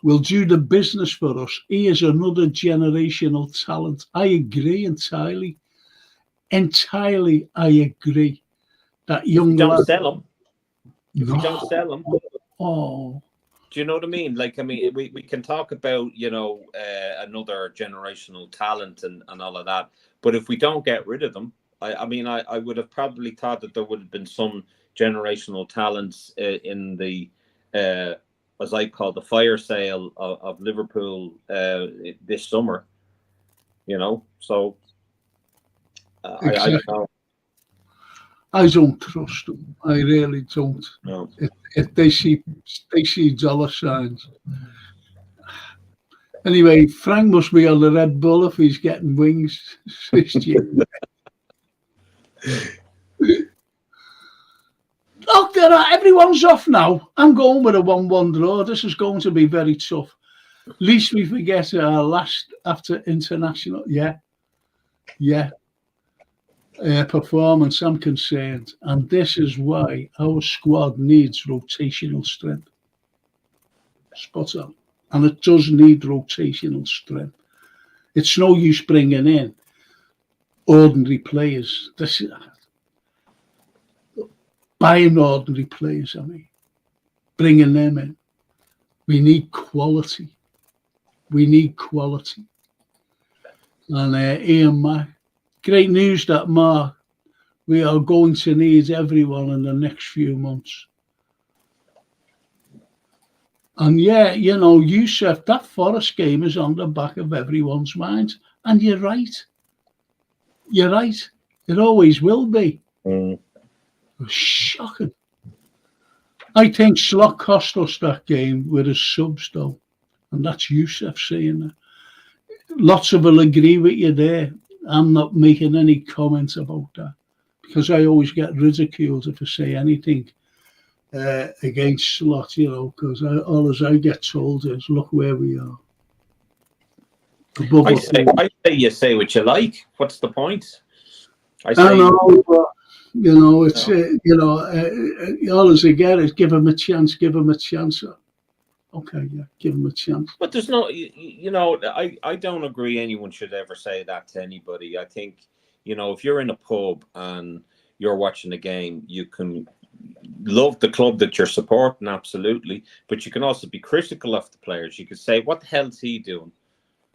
will do the business for us. He is another generational talent. I agree entirely. I agree. That young lad. Don't sell him. If we don't sell him. Oh. Do you know what I mean? We can talk about, another generational talent and all of that. But if we don't get rid of them, I would have probably thought that there would have been some generational talents in the, as I call the fire sale of Liverpool this summer. So exactly. I don't know. I don't trust them. I really don't. No. If they see dollar signs. Anyway, Frank must be on the Red Bull if he's getting wings this year. Look, everyone's off now. I'm going with a 1-1 draw. This is going to be very tough. At least we forget our last after international. Yeah. Performance, I'm concerned, and this is why our squad needs rotational strength. Spot on, and it does need rotational strength. It's no use bringing in ordinary players. Buying ordinary players. Bringing them in. We need quality. And Ian Mack. Great news that, Mark, we are going to need everyone in the next few months. And Youssef, that Forest game is on the back of everyone's minds. And you're right. It always will be. Shocking. I think Slot cost us that game with his subs, though. And that's Youssef saying that. Lots of will agree with you there. I'm not making any comments about that because I always get ridiculed if I say anything against Slot, because all I get told is, look where we are. I say you say what you like. What's the point? I know, but, it's, all I get is give him a chance. Okay, yeah, give him a chance. But there's no, I don't agree anyone should ever say that to anybody. I think, if you're in a pub and you're watching a game, you can love the club that you're supporting, absolutely, but you can also be critical of the players. You could say, what the hell is he doing?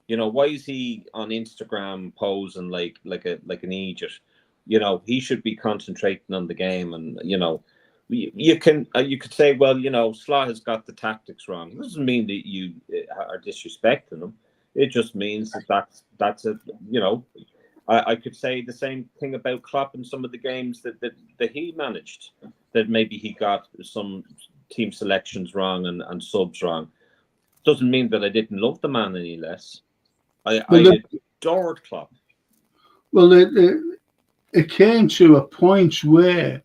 You know, why is he on Instagram posing like an idiot? You know, he should be concentrating on the game. And you know, you could say, well, you know, Slot has got the tactics wrong. It doesn't mean that you are disrespecting him. It just means that's a, you know, I could say the same thing about Klopp in some of the games that he managed, that maybe he got some team selections wrong and subs wrong. Doesn't mean that I didn't love the man any less. I adored Klopp. Well, it came to a point where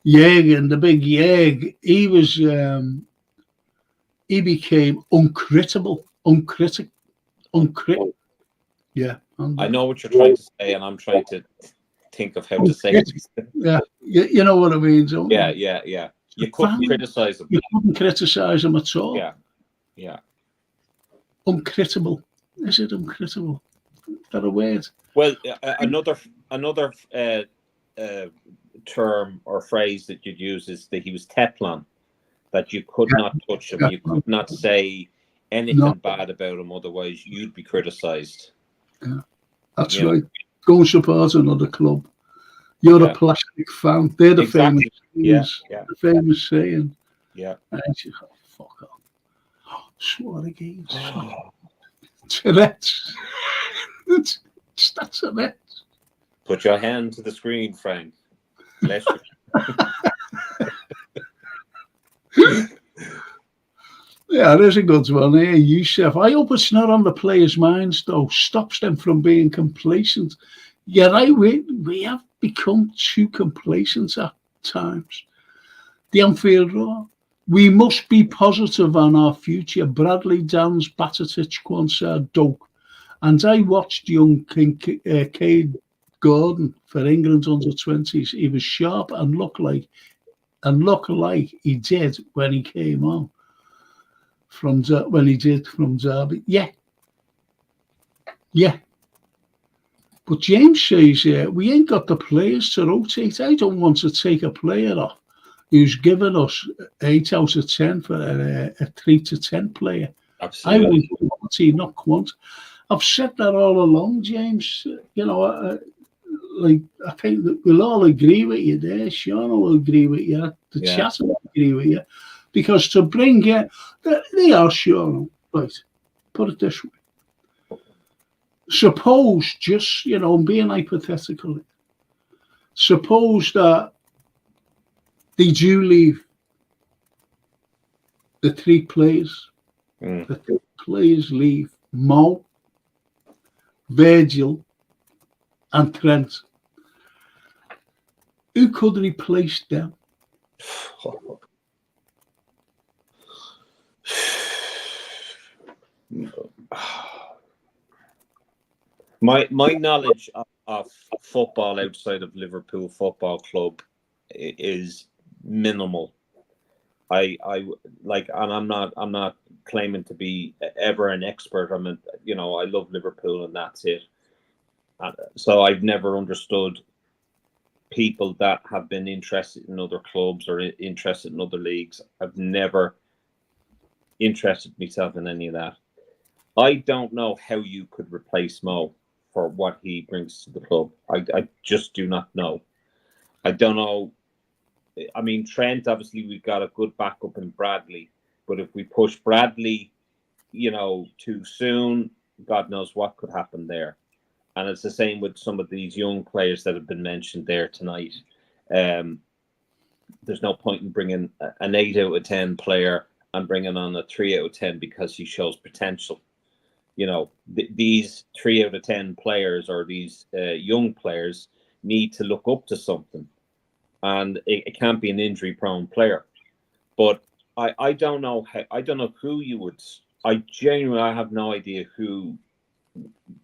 Jürgen, the big Jürg, he became uncritical. Yeah. I know what you're trying to say, and I'm trying to think of how to say it. Yeah, you know what I mean, don't you? Yeah. You couldn't criticize him. You couldn't criticize him at all. Yeah. Uncritical. Is it uncritical? Is that a word? Well, another term or phrase that you'd use is that he was Teflon, that you could not touch him. You could not say anything bad about him, otherwise you'd be criticised. Yeah, that's right. Go and support another club. You're a plastic fan. They're the famous sayings. The famous saying. Yeah. And you go, fuck off. Swore again. Tourette's. That's Tourette's. Put your hand to the screen, Frank. Bless you. Yeah, there's a good one here, Youssef. I hope it's not on the players' minds, though. Stops them from being complacent. Yeah, we have become too complacent at times. The Anfield Roar. We must be positive on our future. Bradley, Dans, Batatic, Quansah, Doak. And I watched young Cade Gordon for England under-20s. He was sharp and looked like he did when he came on. From Derby. Yeah. But James says, we ain't got the players to rotate. I don't want to take a player off who's given us 8 out of 10 for a 3 to 10 player. Absolutely. I want quality, not quantity. I've said that all along, James. You know, I think that we'll all agree with you there. Sean will agree with you. The chat will agree with you. Because to bring they are Sean, right? Put it this way. Suppose, just, you know, being hypothetical, suppose that they do leave the 3 players. The 3 players leave Mo, Virgil, and Trent. Who could replace them? My knowledge of football outside of Liverpool Football Club is minimal. I like, and I'm not claiming to be ever an expert. I mean, you know, I love Liverpool and that's it. So I've never understood people that have been interested in other clubs or interested in other leagues. I've never interested myself in any of that. I don't know how you could replace Mo for what he brings to the club. I just do not know. I don't know. I mean, Trent, obviously, we've got a good backup in Bradley. But if we push Bradley, you know, too soon, God knows what could happen there. And it's the same with some of these young players that have been mentioned there tonight. There's no point in bringing an 8 out of 10 player and bringing on a 3 out of 10 because he shows potential. You know, these 3 out of 10 players or these young players need to look up to something. And it can't be an injury-prone player. But I don't know who you would. I have no idea who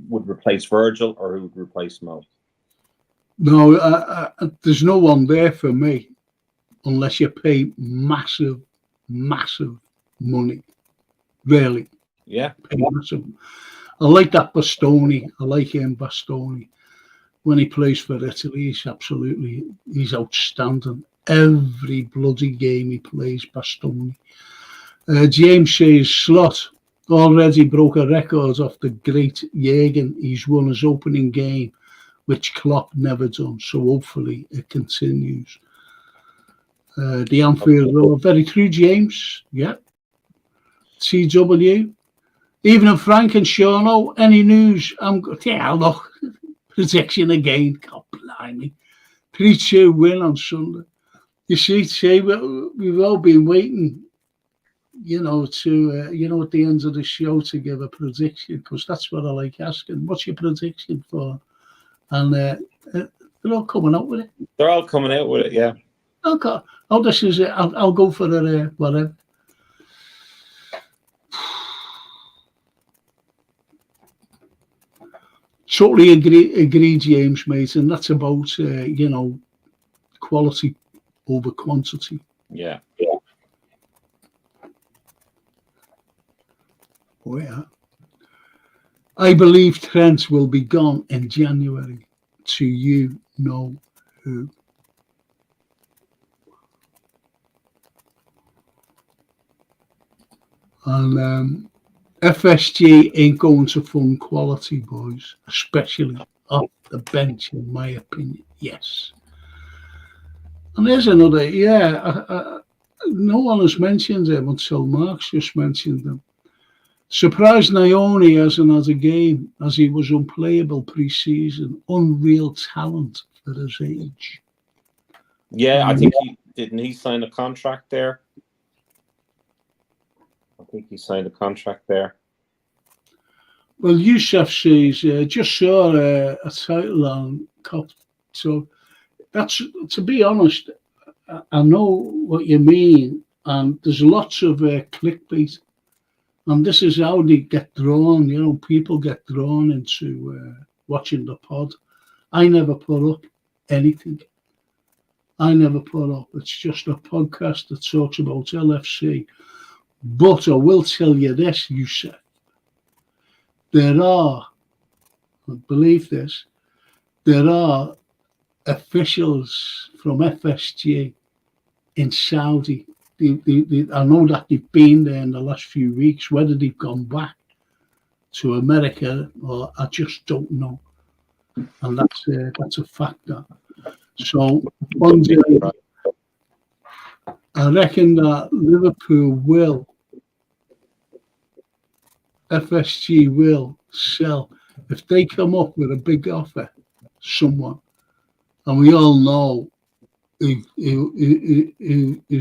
would replace Virgil or who would replace Mo. No, there's no one there for me unless you pay massive money. Really. Yeah. Pay massive. I like that Bastoni. I like him, Bastoni. When he plays for Italy, he's outstanding. Every bloody game he plays, Bastoni. James says, Slot, already broke a record off the great Jürgen. He's won his opening game, which Klopp never done. So hopefully it continues. The Anfield Road, very true, James. Yeah. TW. Even if Frank and Sean, any news? Look, prediction again. God blimey. 3-2 win on Sunday. You see, we've all been waiting, to, at the end of the show to give a prediction, because that's what I like asking. What's your prediction for? And they're all coming out with it. They're all coming out with it, yeah. Okay. Oh, this is it. I'll go for the whatever. Totally agree, James, mate. And that's about, quality over quantity. Yeah. Oh, yeah. I believe Trent will be gone in January. To you know who. And FSG ain't going to fund quality, boys, especially off the bench, in my opinion. Yes. And there's another, no one has mentioned them until Mark's just mentioned them. Surprised Naoni hasn't had a game, as he was unplayable pre-season. Unreal talent for his age. Yeah, I think he sign a contract there. I think he signed a contract there. Well, Yusuf says, just saw a title on Cop. So that's, to be honest, I know what you mean. And there's lots of clickbait. And this is how they get drawn. People get drawn into watching the pod. I never put up anything. It's just a podcast that talks about LFC. But I will tell you this, you said. There are, I believe this, there are officials from FSG in Saudi. I know that they've been there in the last few weeks. Whether they've gone back to America or I just don't know. And that's a factor. So one day, I reckon that Liverpool FSG will sell if they come up with a big offer, someone, and we all know who's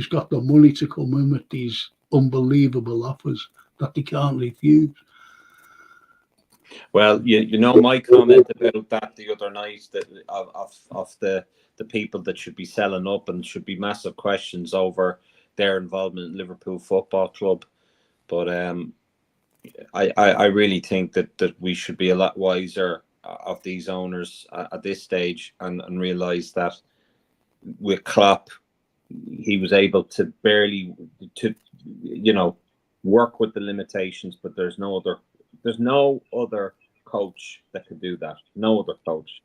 got the money to come in with these unbelievable offers that they can't refuse. Well, my comment about that the other night, that of the people that should be selling up, and should be massive questions over their involvement in Liverpool Football Club. But I really think that we should be a lot wiser of these owners at this stage, and realise that with Klopp, he was able to barely work with the limitations, but there's no other coach that could do that. No other coach.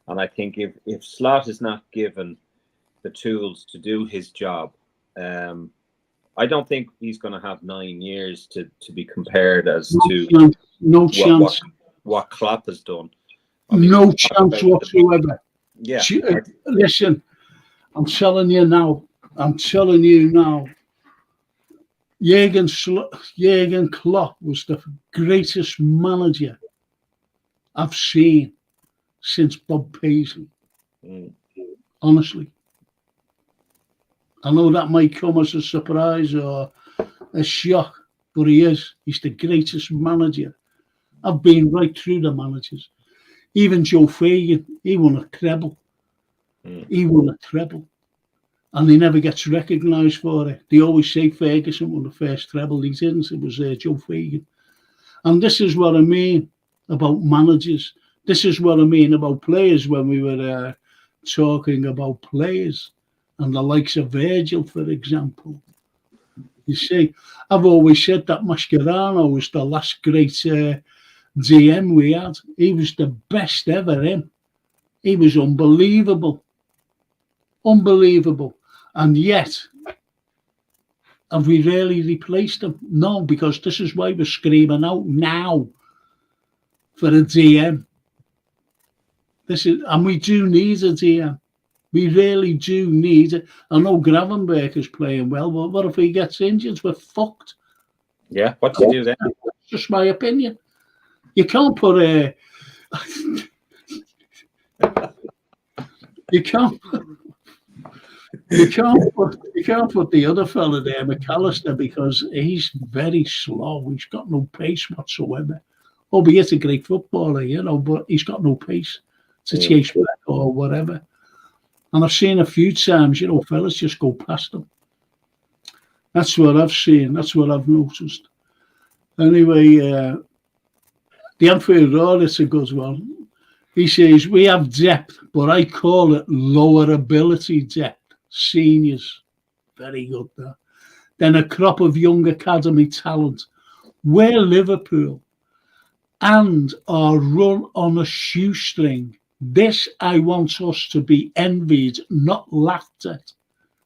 And I think if Slot is not given the tools to do his job, I don't think he's going to have 9 years to be compared no chance. What Klopp has done. No chance whatsoever. Yeah. Listen, I'm telling you now. Jürgen Klopp was the greatest manager I've seen since Bob Paisley. Honestly. I know that might come as a surprise or a shock, but he's the greatest manager. I've been right through the managers. Even Joe Fagan, he won a treble. And he never gets recognised for it. They always say Ferguson won the first treble. He didn't. It was Joe Fagan. And this is what I mean about managers. This is what I mean about players when we were talking about players. And the likes of Virgil, for example. You see, I've always said that Mascherano was the last great DM we had. He was the best ever in. He was unbelievable. And yet, Have we really replaced them? No, because this is why we're screaming out now for a DM. And we do need a DM. We really do need it. I know Gravenberg is playing well, but what if he gets injured? We're fucked. Yeah, what do you do then? That's just my opinion. You can't put a... you can't put the other fella there, McAllister, because he's very slow. He's got no pace whatsoever. Oh, but he's a great footballer, but he's got no pace to chase back or whatever. And I've seen a few times, fellas just go past them. That's what I've seen. That's what I've noticed. Anyway, the Anfield Road, it's a good one. He says, we have depth, but I call it lower ability depth. Seniors. Very good there. Then a crop of young academy talent. We're Liverpool and are run on a shoestring. This I want us to be envied, not laughed at.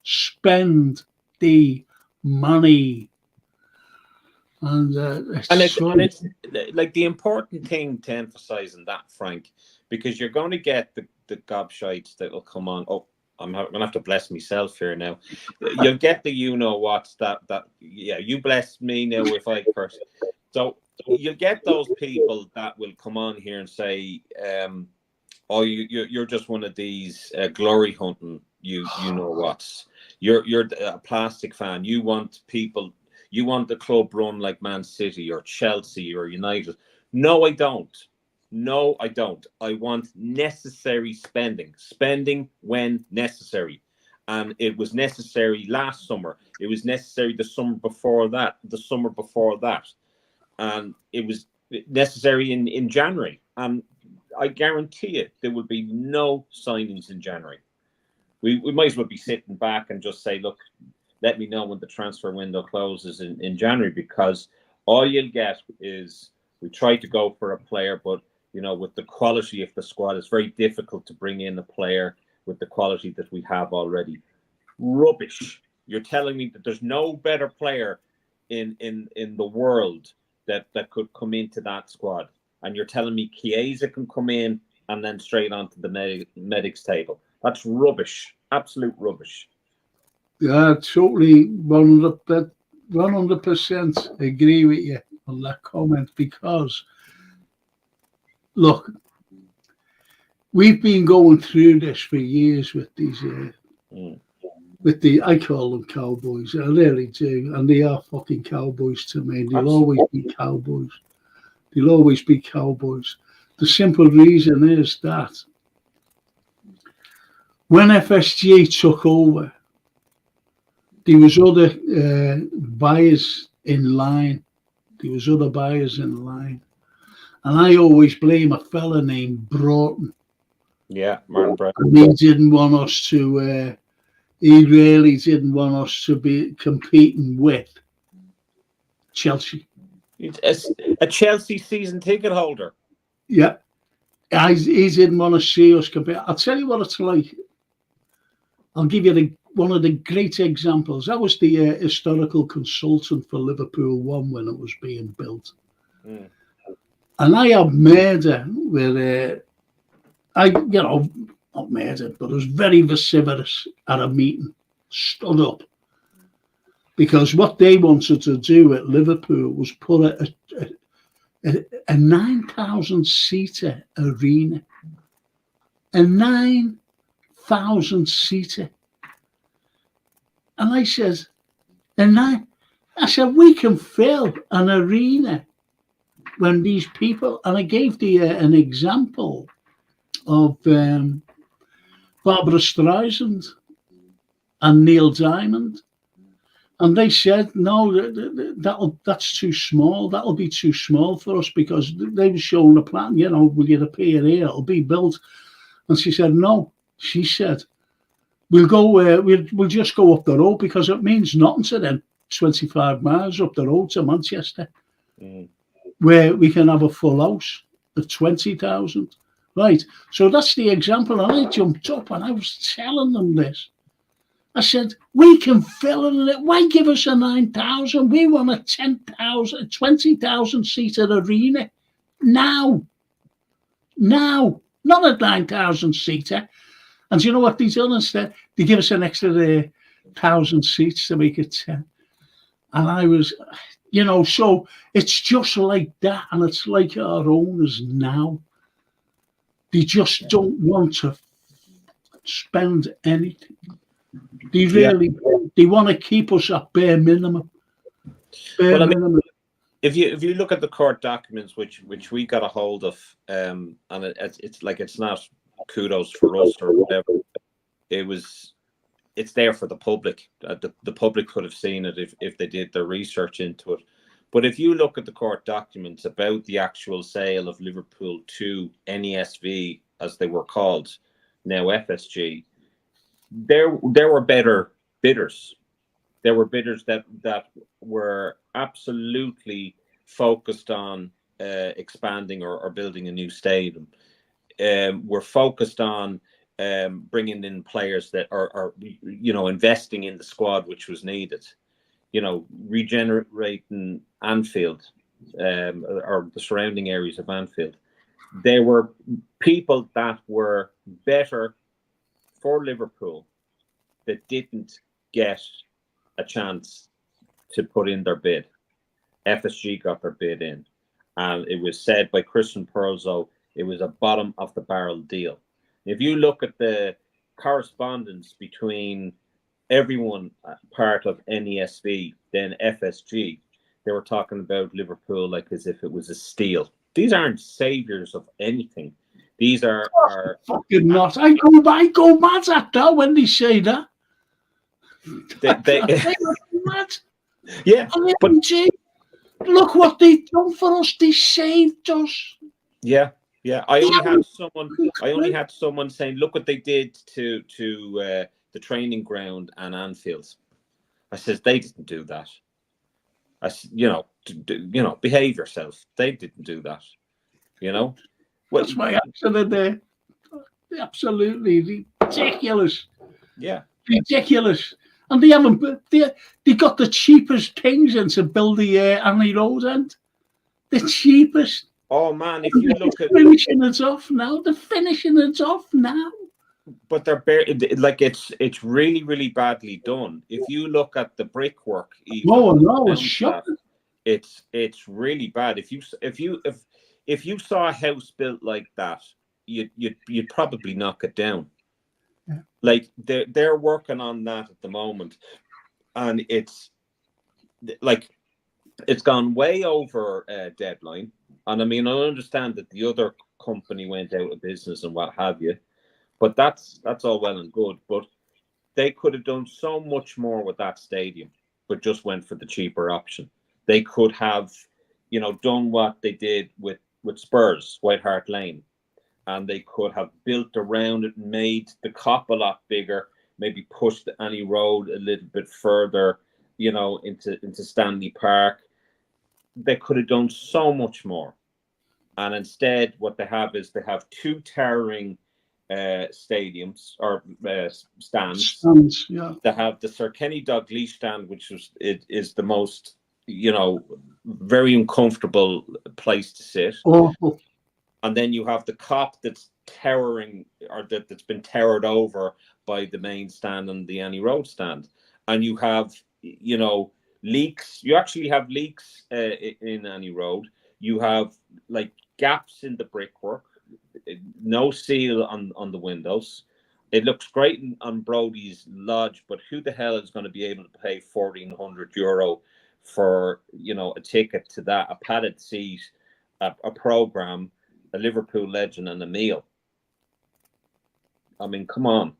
Spend the money. And it's like the important thing to emphasize in that, Frank, because you're going to get the gobshites that will come on. Oh, I'm going to have to bless myself here now. You'll get the what's that you bless me now if I curse. So you'll get those people that will come on here and say, oh, you're just one of these glory hunting, you know what's. You're a plastic fan. You want the club run like Man City or Chelsea or United. No, I don't. I want necessary spending when necessary. And it was necessary last summer. It was necessary the summer before that. And it was necessary in January. And I guarantee it, there will be no signings in January. We might as well be sitting back and just say, look, let me know when the transfer window closes in January, because all you'll get is we try to go for a player, but with the quality of the squad, it's very difficult to bring in a player with the quality that we have already. Rubbish. You're telling me that there's no better player in the world that could come into that squad, and you're telling me Chiesa can come in and then straight onto the medics table. That's rubbish. Absolute rubbish. Yeah, totally 100% agree with you on that comment, because look, we've been going through this for years with these I call them cowboys. I really do, and they are fucking cowboys to me. They'll always be cowboys. The simple reason is that when FSG took over, there was other buyers in line. And I always blame a fella named Broughton. Yeah, Martin Broughton. He didn't want us to. He really didn't want us to be competing with Chelsea. A Chelsea season ticket holder. Yeah, he didn't want to see us compete. I'll tell you what it's like. I'll give you one of the great examples. I was the historical consultant for Liverpool 1 when it was being built. Mm. And I had murder with, not murder, but I was very vociferous at a meeting, stood up. Because what they wanted to do at Liverpool was put a 9,000-seater arena. A 9,000-seater. And I said, we can fill an arena when these people, and I gave an example of Barbara Streisand and Neil Diamond. And they said, no, that's too small. That'll be too small for us, because they were showing a plan, will you appear here? It'll be built. And she said, no. She said, we'll just go up the road, because it means nothing to them, 25 miles up the road to Manchester, where we can have a full house of 20,000. Right. So that's the example. And I jumped up and I was telling them this. I said, we can fill it. Why give us a 9,000? We want a 10,000, 20,000 seater arena now. Now, not a 9,000 seater. And do you know what they done instead? They give us an extra 1,000 seats to make it 10. And I was, so it's just like that. And it's like our owners now. They just don't want to spend anything. They really, they want to keep us at bare minimum. Minimum. If you look at the court documents, which we got a hold of, and it's not kudos for us or whatever. It's there for the public. The public could have seen it if they did their research into it. But if you look at the court documents about the actual sale of Liverpool to NESV, as they were called, now FSG, there were better bidders. There were bidders that were absolutely focused on expanding or building a new stadium. Were focused on bringing in players that are investing in the squad which was needed. Regenerating Anfield or the surrounding areas of Anfield. There were people that were better for Liverpool that didn't get a chance to put in their bid. FSG got their bid in, and it was said by Christian Perlzo it was a bottom of the barrel deal. If you look at the correspondence between everyone part of NESV, then FSG, they were talking about Liverpool like as if it was a steal. These aren't saviors of anything. These are fucking not. I go mad at that when they say that. They mad. Yeah, but look what they've done for us. They saved us. Yeah. I only had someone saying, "Look what they did to the training ground and Anfield." I says they didn't do that. I said, behave yourself. They didn't do that. That's my accident there. Absolutely ridiculous. Yeah, ridiculous. And they haven't. They got the cheapest things in to build the Annie Road end. The cheapest. Oh man, if you look at finishing it off now, they're finishing it off now. But they're it's really, really badly done. If you look at the brickwork, it's shocking. It's really bad. If you saw a house built like that, you'd probably knock it down. Yeah. Like they're working on that at the moment, and it's gone way over deadline. And I mean, I understand that the other company went out of business and what have you, but that's all well and good. But they could have done so much more with that stadium, but just went for the cheaper option. They could have, done what they did with Spurs, White Hart Lane, and they could have built around it, made the Kop a lot bigger, maybe pushed the Annie Road a little bit further, into Stanley Park. They could have done so much more. And instead, what they have is they have two towering stadiums or stands. Yeah. They have the Sir Kenny Dalglish stand, which is the most, very uncomfortable place to sit. Awful. And then you have the Kop that's towering, or that's been towered over by the main stand and the Annie Road stand. And you have, leaks. You actually have leaks in Annie Road. You have like gaps in the brickwork, no seal on the windows. It looks great on Brodie's Lodge, but who the hell is going to be able to pay €1,400 for a ticket to that, a padded seat, a program, a Liverpool legend, and a meal? I mean, come on.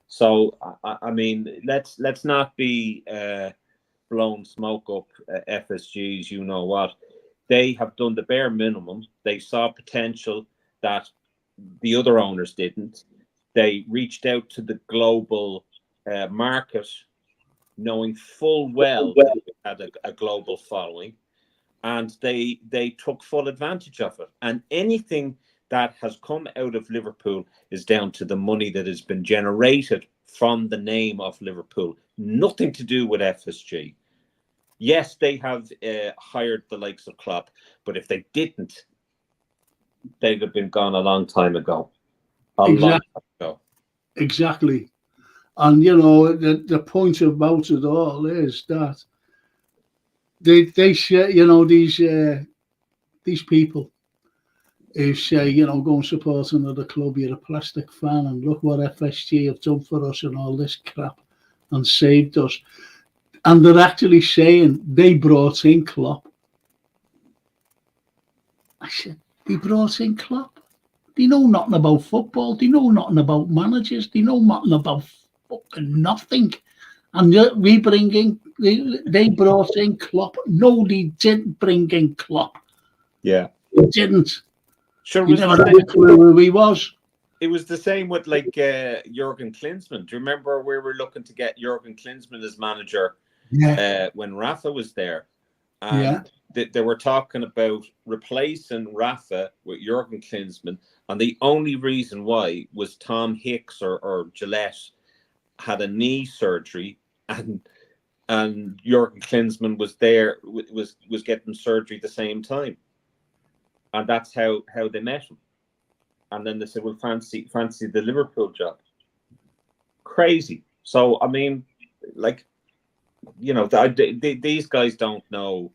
So I mean, let's not be blown smoke up FSGs. You know what? They have done the bare minimum. They saw potential that the other owners didn't. They reached out to the global market, knowing full well that it had a global following, and they took full advantage of it. And anything that has come out of Liverpool is down to the money that has been generated from the name of Liverpool. Nothing to do with FSG. Yes, they have hired the likes of Klopp, but if they didn't, they'd have been gone a long time ago. Long time ago. Exactly. And, you know, the point about it all is that they say, you know, these people who say, you know, go and support another club, you're a plastic fan, and look what FSG have done for us and all this crap and saved us. And they're actually saying they brought in Klopp. I said, they brought in Klopp? They know nothing about football. They know nothing about managers. They know nothing about fucking nothing. And we bring in, they brought in Klopp. No, they didn't bring in Klopp. Yeah. They didn't. Sure, we never had a clue who he was. It was the same with like Jurgen Klinsmann. Do you remember we were looking to get Jurgen Klinsmann as manager when Rafa was there? And they were talking about replacing Rafa with Jurgen Klinsmann. And the only reason why was Tom Hicks or Gillette had a knee surgery, and Jurgen Klinsmann was there, was getting surgery at the same time. And that's how they met him. And then they said, well, fancy the Liverpool job. Crazy. So, I mean, like, you know, these guys don't know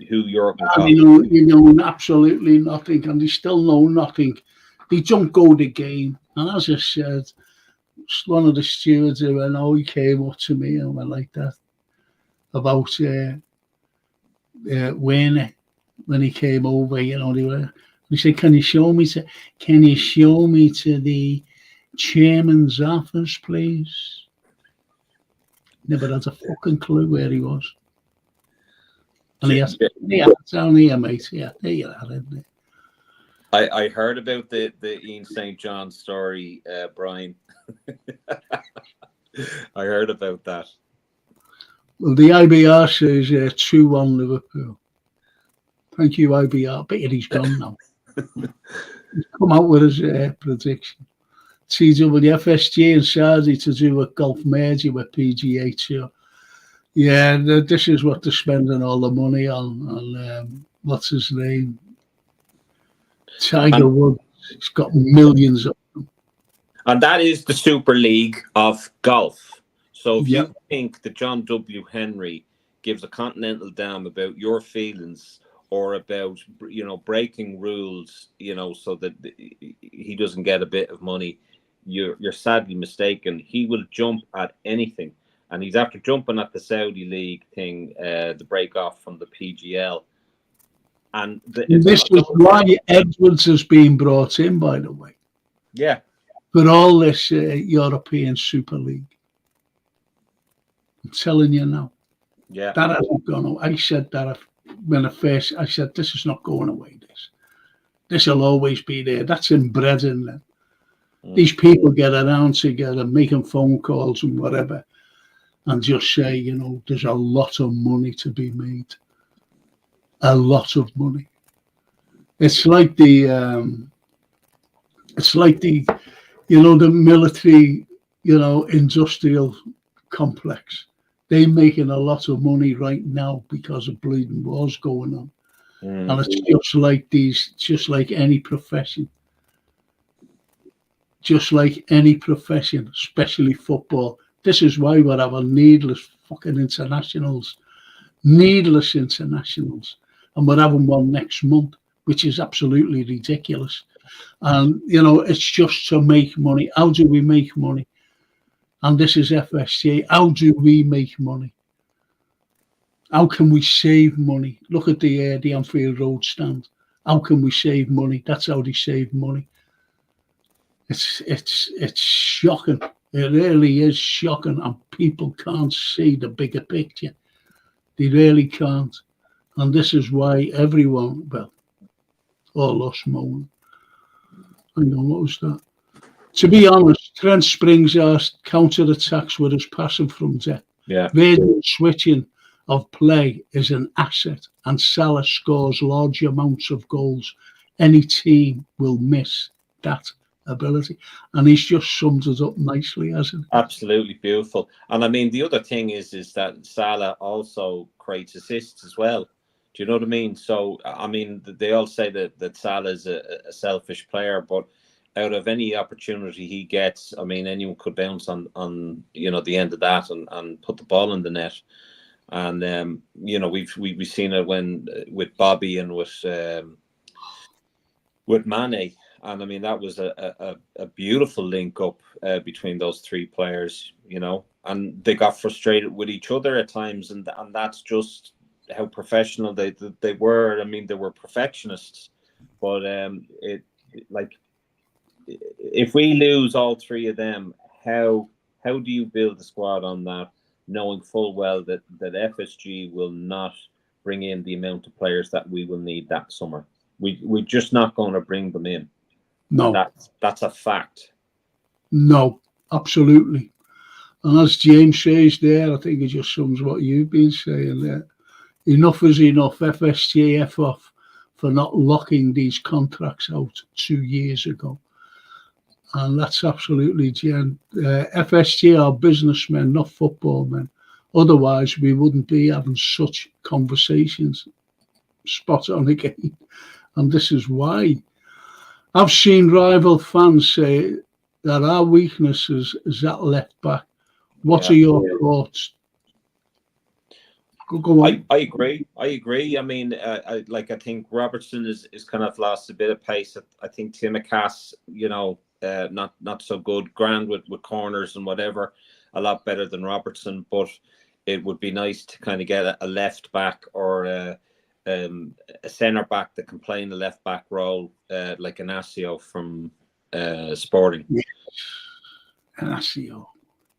who Jurgen Klopp is. You know absolutely nothing, and they still know nothing. They don't go the game. And as I said, one of the stewards who went, oh, he came up to me and went like that about Werner when he came over, you know, he said, can you show me to the chairman's office, please? Never had a fucking clue where he was. And he has down here, mate. Yeah, there you are, isn't it? I heard about the Ian St. John story, Brian. I heard about that. Well, the IBR says 2-1 Liverpool. Thank you, IBR. Bet he's gone now. He's come out with his prediction. FSG and Saudi to do a golf merger with PGA Tour. Yeah, this is what they're spending all the money on. What's his name? Tiger Woods. He's got millions of them. And that is the Super League of golf. So if you think that John W. Henry gives a continental damn about your feelings or about, you know, breaking rules, you know, so that he doesn't get a bit of money, you're sadly mistaken. He will jump at anything. And he's after jumping at the Saudi League thing, the break off from the PGL. And this is why Edwards has been brought in, by the way. Yeah. For all this European Super League. I'm telling you now. Yeah. That hasn't gone away. I said that when I said, this is not going away. This will always be there. That's inbred in them. These people get around together, making phone calls and whatever, and just say, you know, there's a lot of money to be made. A lot of money. It's like the, you know, the military, you know, industrial complex. They're making a lot of money right now because of bleeding wars going on. And it's just like any profession. Just like any profession, especially football. This is why we're having needless fucking internationals. Needless internationals. And we're having one next month, which is absolutely ridiculous. And, you know, it's just to make money. How do we make money? And this is FSG. How do we make money? How can we save money? Look at the Anfield Road stand. How can we save money? That's how they save money. It's shocking. It really is shocking, and people can't see the bigger picture. They really can't. And this is why everyone, well, all us moan. Hang on, what was that? To be honest, Trent Springs asked counter-attacks with his passing from there. Yeah. Variant switching of play is an asset, and Salah scores large amounts of goals. Any team will miss that ability. And he's just summed it up nicely, hasn't he? Absolutely beautiful. And I mean, the other thing is that Salah also creates assists as well. Do you know what I mean? So, I mean, they all say that Salah is a selfish player, but out of any opportunity he gets, I mean, anyone could bounce on the end of that and put the ball in the net. And we've seen it with Bobby and with Mane. And I mean, that was a beautiful link up between those three players, and they got frustrated with each other at times. And that's just how professional they were. I mean, they were perfectionists, but if we lose all three of them, how do you build a squad on that, knowing full well that FSG will not bring in the amount of players that we will need that summer? We're just not going to bring them in. No, that's a fact. No, absolutely. And as James says there, I think it just sums what you've been saying there. Enough is enough. FSG F off for not locking these contracts out 2 years ago. And that's absolutely Jen. FSG are businessmen, not football men. Otherwise, we wouldn't be having such conversations. Spot on again. And this is why. I've seen rival fans say that our weakness is that left back. What are your thoughts? Go on. I agree. I mean, I think Robertson is kind of lost a bit of pace. I think Timikas, not so good. Grand with corners and whatever, a lot better than Robertson. But it would be nice to kind of get a left back or a centre back that can play in the left back role, like Inacio from Sporting. Yes. Inacio,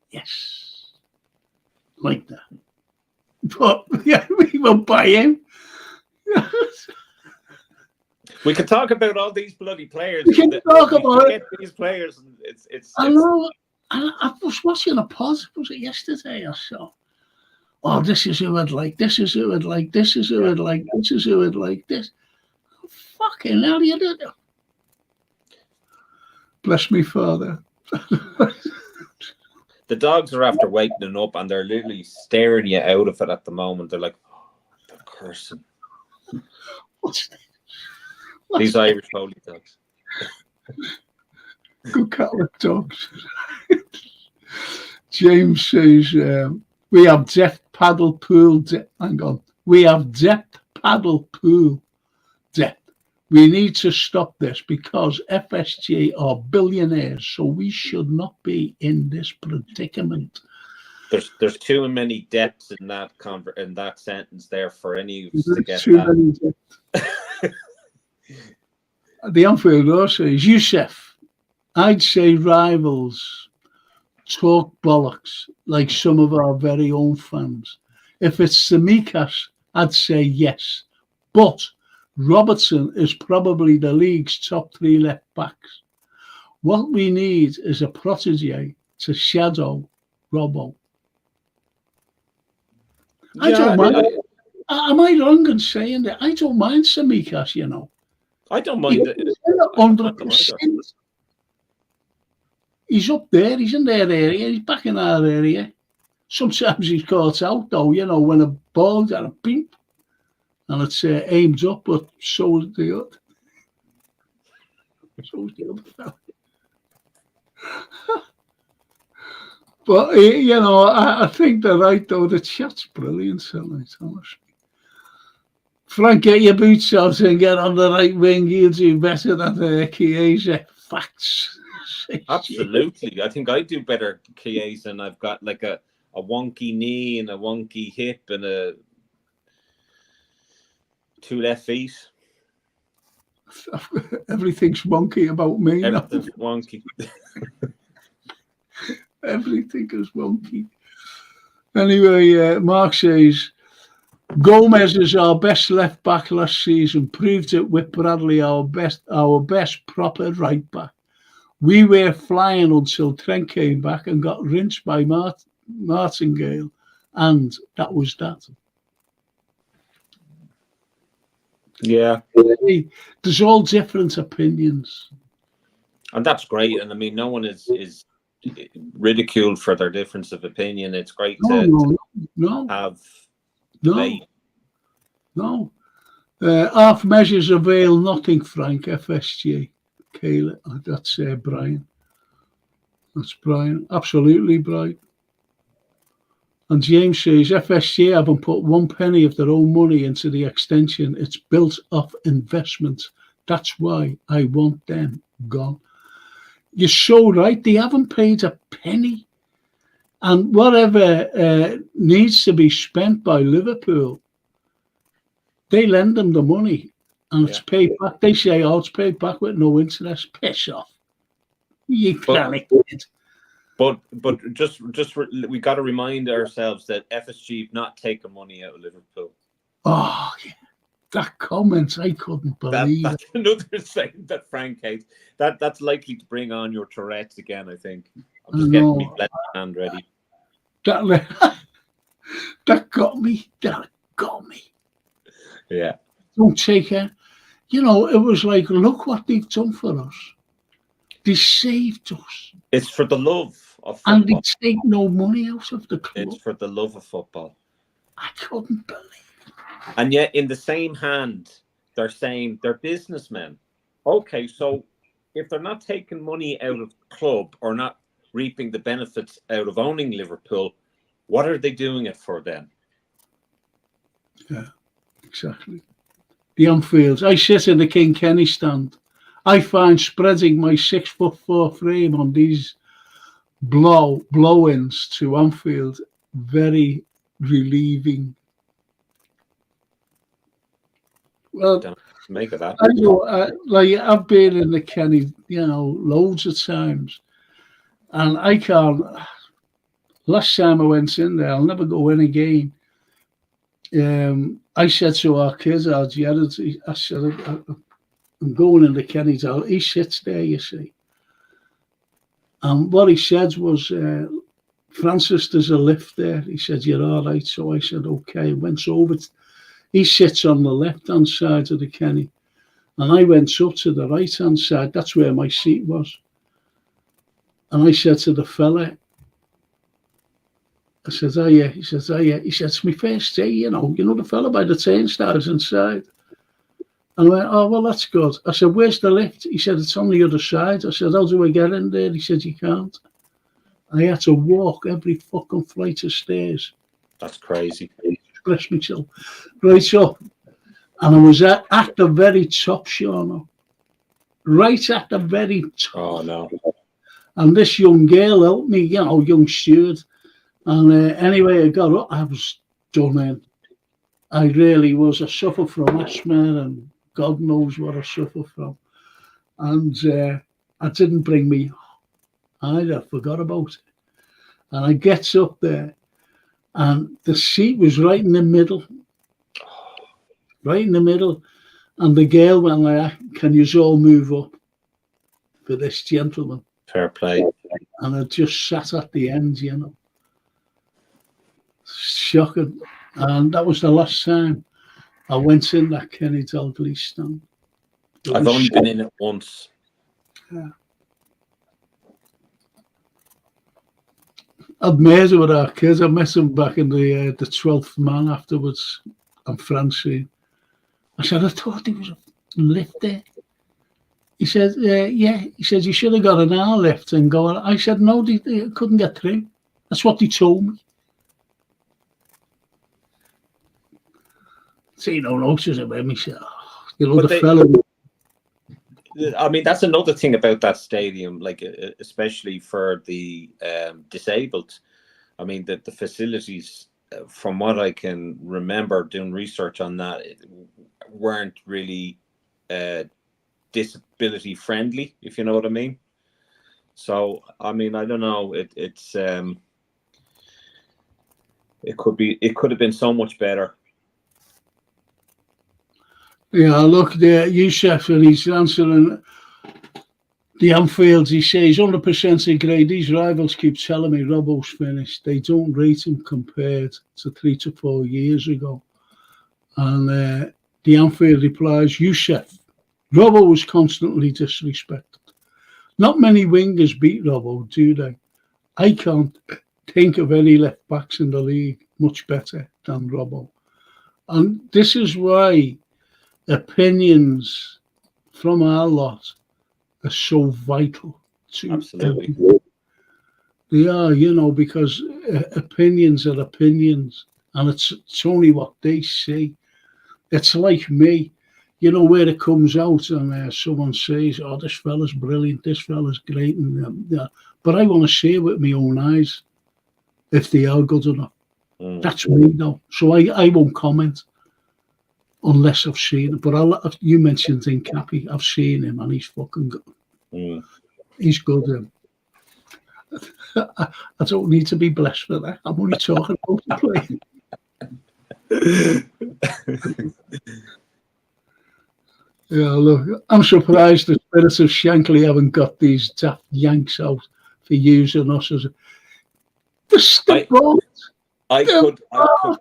yes, like that. But yeah, we won't buy him. We could talk about all these bloody players. We can talk about it. These players. I know. I was watching a pod. Was it yesterday or so? Oh, this is who I'd like. This is who I'd like. This is who I'd like. This is who I'd like. This. Oh, fucking hell, you did it. Bless me, Father. The dogs are after waking up and they're literally staring you out of it at the moment. They're like, oh, they're cursing. What's these Irish holy dogs? Good Catholic dogs. James says, we have depth paddle pool. Hang on. We have depth paddle pool depth. We need to stop this because FSG are billionaires, so we should not be in this predicament. There's too many depths in that sentence there for any of us to get too that. Many depths. The Anfield Roar says, Youssef, I'd say rivals talk bollocks like some of our very own fans. If it's Tsimikas, I'd say yes. But Robertson is probably the league's top 3 left backs. What we need is a protege to shadow Robbo. I don't mind. Am I wrong in saying that? I don't mind Tsimikas, I don't mind it. 100%. He's up there. He's in their area. He's back in our area. Sometimes he's caught out, though, when a ball's at a beep and it's aimed up, but so is the other. So is the other fella. But, I think they're right, though. The chat's brilliant tonight, honestly. Frank, get your boots out and get on the right wing. You'll do better than Chiesa. Facts. Absolutely. I think I do better Chiesa, and I've got like a wonky knee and a wonky hip and 2 left feet. Everything's wonky about me. Everything's wonky. Everything is wonky. Anyway, Mark says, Gomez is our best left back last season. Proved it with Bradley, our best proper right back. We were flying until Trent came back and got rinsed by Martingale, and that was that. Yeah. There's all different opinions. And that's great. And I mean, no one is ridiculed for their difference of opinion. It's great to have debate. No. Half measures avail nothing, Frank, FSG. Kayla, that's Brian. That's Brian. Absolutely, Brian. And James says, FSG haven't put 1 penny of their own money into the extension. It's built off investments. That's why I want them gone. You're so right. They haven't paid a penny. And whatever needs to be spent by Liverpool, they lend them the money and it's paid back. They say, it's paid back with no interest. Piss off. You panic. But just we got to remind ourselves that FSG have not taken money out of Liverpool. Oh, yeah. That comment, I couldn't believe. That's another thing that Frank hates. That's likely to bring on your Tourette's again, I think. I'm just getting my left hand ready. That got me. That got me. Yeah. Don't take it. You know, it was like, look what they've done for us. They saved us. It's for the love of football. And they take no money out of the club. It's for the love of football. I couldn't believe it. And yet, in the same hand, they're saying they're businessmen. Okay, so if they're not taking money out of the club or not reaping the benefits out of owning Liverpool, what are they doing it for then? Yeah, exactly. The Anfields. I sit in the King Kenny stand. I find spreading my 6'4" frame on these blow-ins to Anfield very relieving. Well, don't make of that. I know, like I've been in the Kenny, loads of times, and I can't. Last time I went in there, I'll never go in again. I said to our kids, I said, I'm going in the Kenny's house. He sits there, you see. And what he said was, Francis, there's a lift there. He said, you're all right. So I said, okay. Went over. He sits on the left-hand side of the Kenny. And I went up to the right-hand side. That's where my seat was. And I said to the fella, I said, oh yeah. He says, oh yeah. He said, it's my first day, the fella by the turnstiles inside. And I went, oh, well, that's good. I said, where's the lift? He said, it's on the other side. I said, how do I get in there? He said, you can't. I had to walk every fucking flight of stairs. That's crazy. Express myself. Right up. And I was at the very top, Sean. Right at the very top. Oh, no. And this young girl helped me, young steward. And anyway, I got up. I was done in. I really was. I suffer from asthma and God knows what I suffer from. And I didn't bring me either. I forgot about it. And I gets up there and the seat was right in the middle. Right in the middle. And the girl went like, can you all move up for this gentleman? Fair play. And I just sat at the end, Shocking. And that was the last time I went in that Kenny Dalglish stand. I've only been in it once. Yeah. I'd made it with our kids. I met him back in the 12th man afterwards. And Francine. I said, I thought there was a lift there. He said, yeah. He said, you should have got an hour lift and go on. I said, no, they couldn't get through. That's what they told me. See, no notice about me. Said, the fellow. I mean, that's another thing about that stadium, like especially for the disabled. I mean, the facilities, from what I can remember doing research on that, weren't really disability friendly, if you know what I mean. So, I mean, I don't know. It could have been so much better. Yeah, look there, Youssef, and he's answering the Anfields. He says 100% agree. These rivals keep telling me Robbo's finished. They don't rate him compared to 3 to 4 years ago. And the Anfield replies, Youssef, Robbo was constantly disrespected. Not many wingers beat Robbo, do they? I can't think of any left backs in the league much better than Robbo. And this is why opinions from our lot are so vital to Absolutely. everything. They are, because opinions are opinions, and it's only what they see. It's like me, where it comes out and someone says, "Oh, this fella's brilliant, this fella's great," and but I want to see it with my own eyes if they are good enough. That's me, though. So I won't comment unless I've seen it. But you mentioned Cappy, I've seen him, and he's fucking good. He's good. I don't need to be blessed for that. I'm only talking about the play. Yeah, look, I'm surprised the spirits of Shankly haven't got these daft Yanks out for using us as I could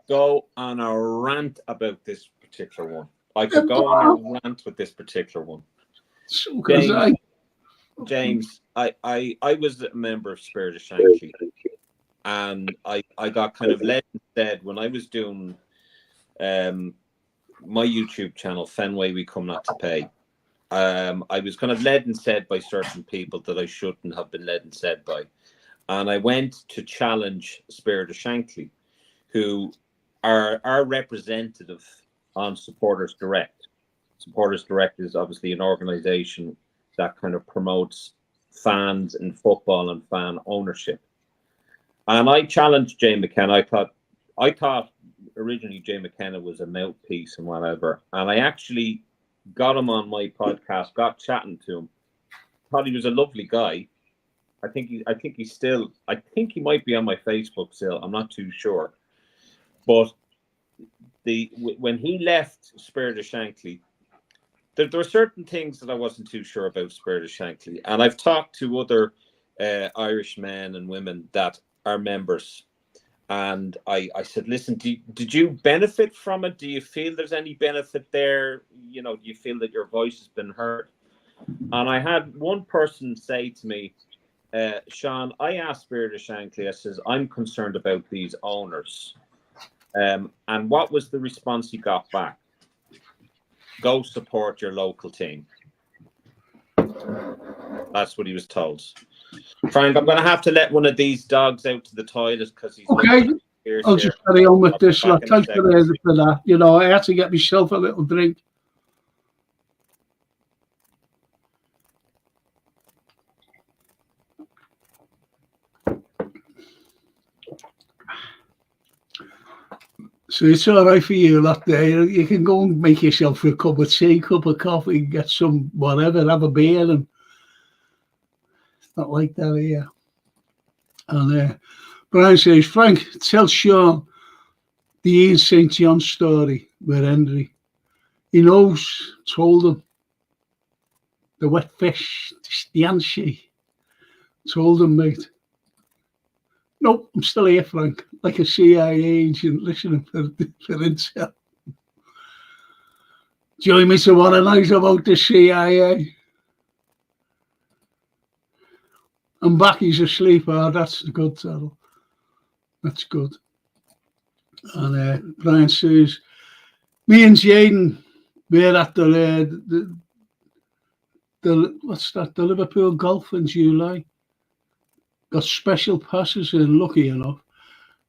go on a rant about this particular one. I could go on a rant with this particular one. So James, I was a member of Spirit of Shankly, and I got kind of led instead when I was doing my YouTube channel, Fenway We Come Not to Pay. I was kind of led and said by certain people that I shouldn't have been led and said by. And I went to challenge Spirit of Shankly, who are our representative on Supporters Direct. Supporters Direct is obviously an organisation that kind of promotes fans in football and fan ownership. And I challenged Jay McKenna. I thought originally Jay McKenna was a mouthpiece and whatever. And I actually got him on my podcast, got chatting to him. Thought he was a lovely guy. I think he might be on my Facebook still. I'm not too sure. But when he left Spirit of Shankly, there were certain things that I wasn't too sure about Spirit of Shankly. And I've talked to other Irish men and women that are members. And I said, listen, did you benefit from it? Do you feel there's any benefit there? Do you feel that your voice has been heard? And I had one person say to me, Sean, I asked Spirit of Shankly, I says, I'm concerned about these owners. And what was the response he got back? Go support your local team. That's what he was told. Frank, I'm going to have to let one of these dogs out to the toilet because he's okay. I'll just carry on with this. Thanks for that. I had to get myself a little drink. So it's all right for you that day. You can go and make yourself a cup of tea, cup of coffee, get some whatever, have a beer, and it's not like that here. And Brian says, Frank, tell Sean the Ian St. John story with Henry. He told him the wet fish, the Anshi. Told him, mate. Nope, I'm still here, Frank, like a CIA agent listening for intel. Join me to what I know about the CIA. And back, he's asleep. Oh, that's good, Terrell. That's good. And Brian says, me and Jaden, we're at the Liverpool Golf in July. Got special passes in, lucky enough.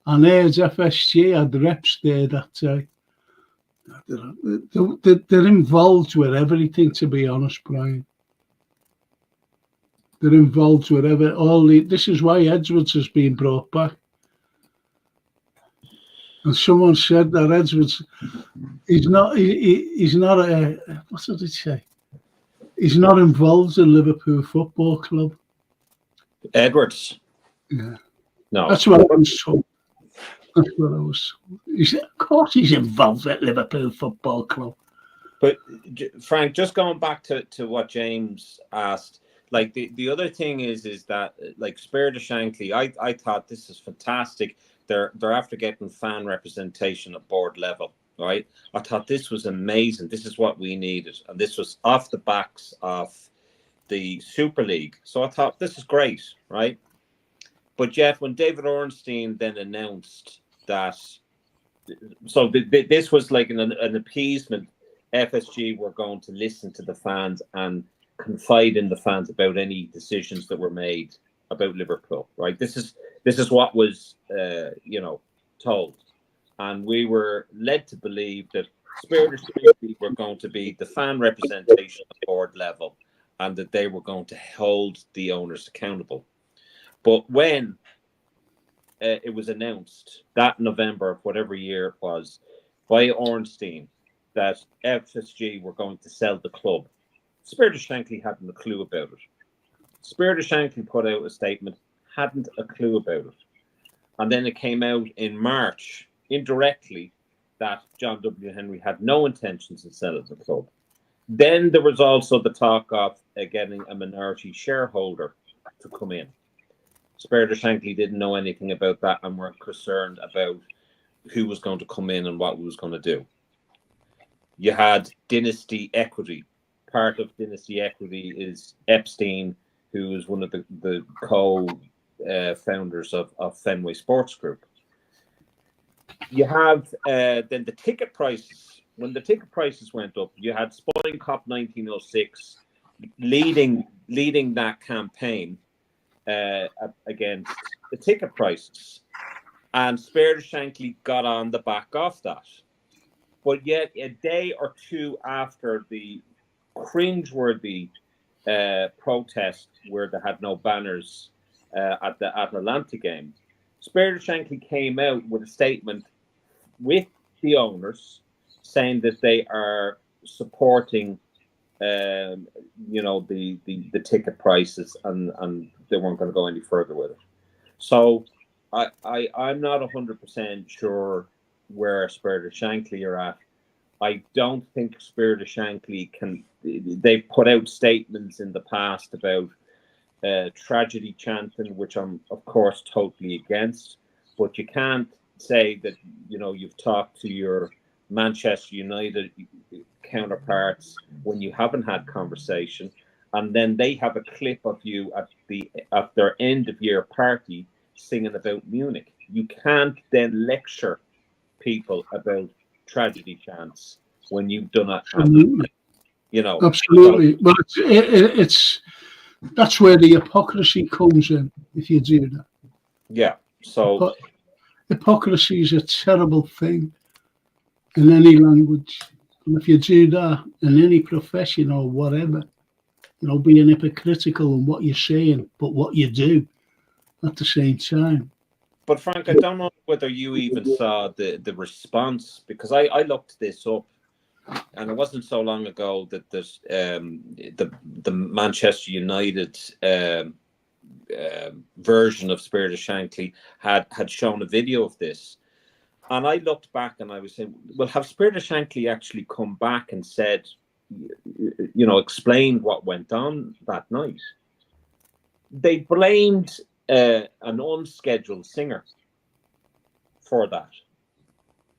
And there's FSG had reps there that day. They're involved with everything, to be honest, Brian. They're involved with this is why Edwards has been brought back. And someone said that Edwards, he's not what did he say? He's not involved in Liverpool Football Club. Edwards? Yeah. No. That's what I was told. That's what I was told. Of course he's involved at Liverpool Football Club. But, Frank, just going back to what James asked, like the other thing is that, like, Spirit of Shankly, I thought this is fantastic. They're after getting fan representation at board level, right? I thought this was amazing. This is what we needed. And this was off the backs of the Super League. So I thought, this is great, right? But yet, when David Ornstein then announced that, so this was like an appeasement, FSG were going to listen to the fans and confide in the fans about any decisions that were made about Liverpool, right? This is what was, told. And we were led to believe that Spirit of Safety were going to be the fan representation at board level and that they were going to hold the owners accountable. But when it was announced that November of whatever year it was by Ornstein that FSG were going to sell the club, Spirit of Shankly hadn't a clue about it. Spirit of Shankly put out a statement, hadn't a clue about it. And then it came out in March, indirectly, that John W. Henry had no intentions of selling the club. Then there was also the talk of getting a minority shareholder to come in. Spirit of Shankly didn't know anything about that and weren't concerned about who was going to come in and what we was going to do. You had Dynasty Equity. Part of Dynasty Equity is Epstein, who is one of the co-founders of Fenway Sports Group. You have then the ticket prices. When the ticket prices went up, you had Spalding Cop 1906 leading that campaign against the ticket prices. And Spirit of Shankly got on the back of that. But yet a day or two after the cringeworthy protest where they had no banners at the Atlanta game, Spirit of Shankly came out with a statement with the owners saying that they are supporting the ticket prices and they weren't going to go any further with it. So I'm not 100% sure where Spirit of Shankly are at. I don't think Spirit of Shankly can. They've put out statements in the past about tragedy chanting, which I'm of course totally against. But you can't say that you've talked to your Manchester United counterparts when you haven't had conversation, and then they have a clip of you at their end of year party singing about Munich. You can't then lecture people about tragedy chants when you've done it. Absolutely. Absolutely. But it's that's where the hypocrisy comes in if you do that. Yeah. So but hypocrisy is a terrible thing in any language, and if you do that in any profession or whatever, being hypocritical in what you're saying, but what you do at the same time. But Frank, I don't know whether you even saw the response, because I looked this up, and it wasn't so long ago that there's the Manchester United version of Spirit of Shankly had shown a video of this, and I looked back and I was saying, well, have Spirit of Shankly actually come back and said, explained what went on that night? They blamed an unscheduled singer for that.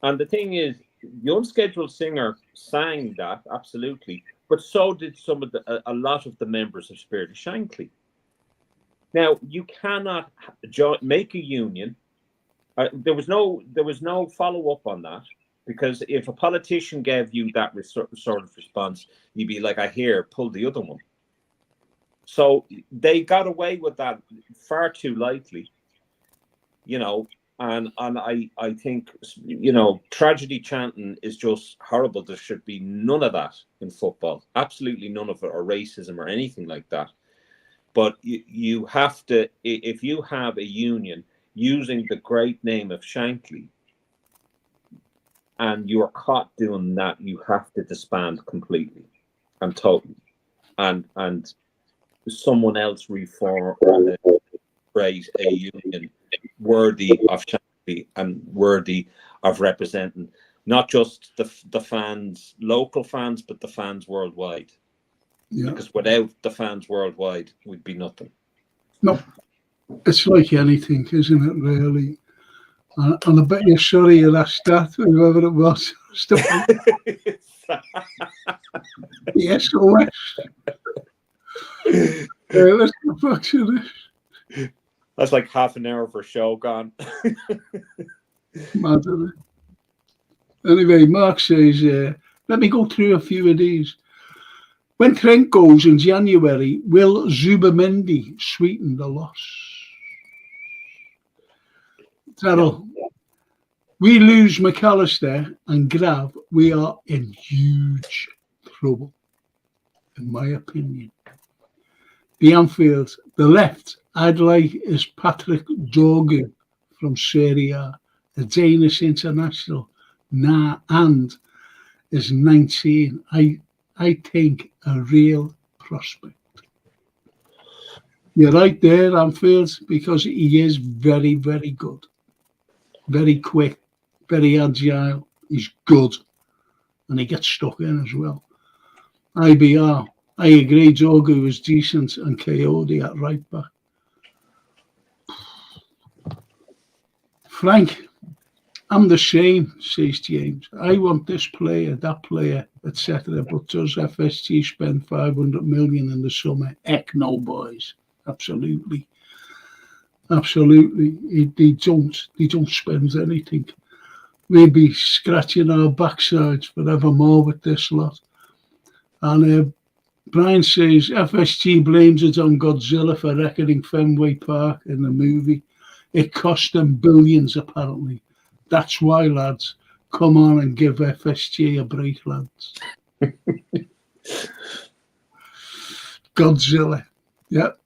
And the thing is, the unscheduled singer sang that, absolutely, but so did a lot of the members of Spirit of Shankly. Now, you cannot make a union. There was no follow-up on that, because if a politician gave you that sort of response, you'd be like, I hear, pull the other one. So they got away with that far too lightly, and I think, tragedy chanting is just horrible. There should be none of that in football, absolutely none of it, or racism or anything like that. But you have to, if you have a union using the great name of Shankly and you are caught doing that, you have to disband completely and totally, and someone else raise a union worthy of Shankly and worthy of representing not just the fans, local fans, but the fans worldwide. Yeah. Because without the fans worldwide, we'd be nothing. No, it's like anything, isn't it, really? And I bet you're sorry you asked that, whoever it was. Yes, Let's go back to this. That's like half an hour for a show gone. Mad, isn't it? Anyway, Mark says, let me go through a few of these. When Trent goes in January, will Zubamendi sweeten the loss? Terrell, we lose McAllister and Grav, we are in huge trouble, in my opinion. The Anfield, the left I'd like is Patrick Dorgu from Serie A Danish international, and is 19. I think a real prospect. You're right there, Anfield, because he is very, very good. Very quick, very agile. He's good. And he gets stuck in as well. IBR, I agree, Dorgu is decent and Coyote at right back. Frank, I'm the same, says James. I want this player, that player, etc. But does FSG spend 500 million in the summer? Heck no, boys. Absolutely. Absolutely. They don't spend anything. We'll be scratching our backsides forevermore with this lot. And Brian says FSG blames it on Godzilla for wrecking Fenway Park in the movie. It cost them billions, apparently. That's why, lads. Come on and give FSG a break, lads. Godzilla. Yep.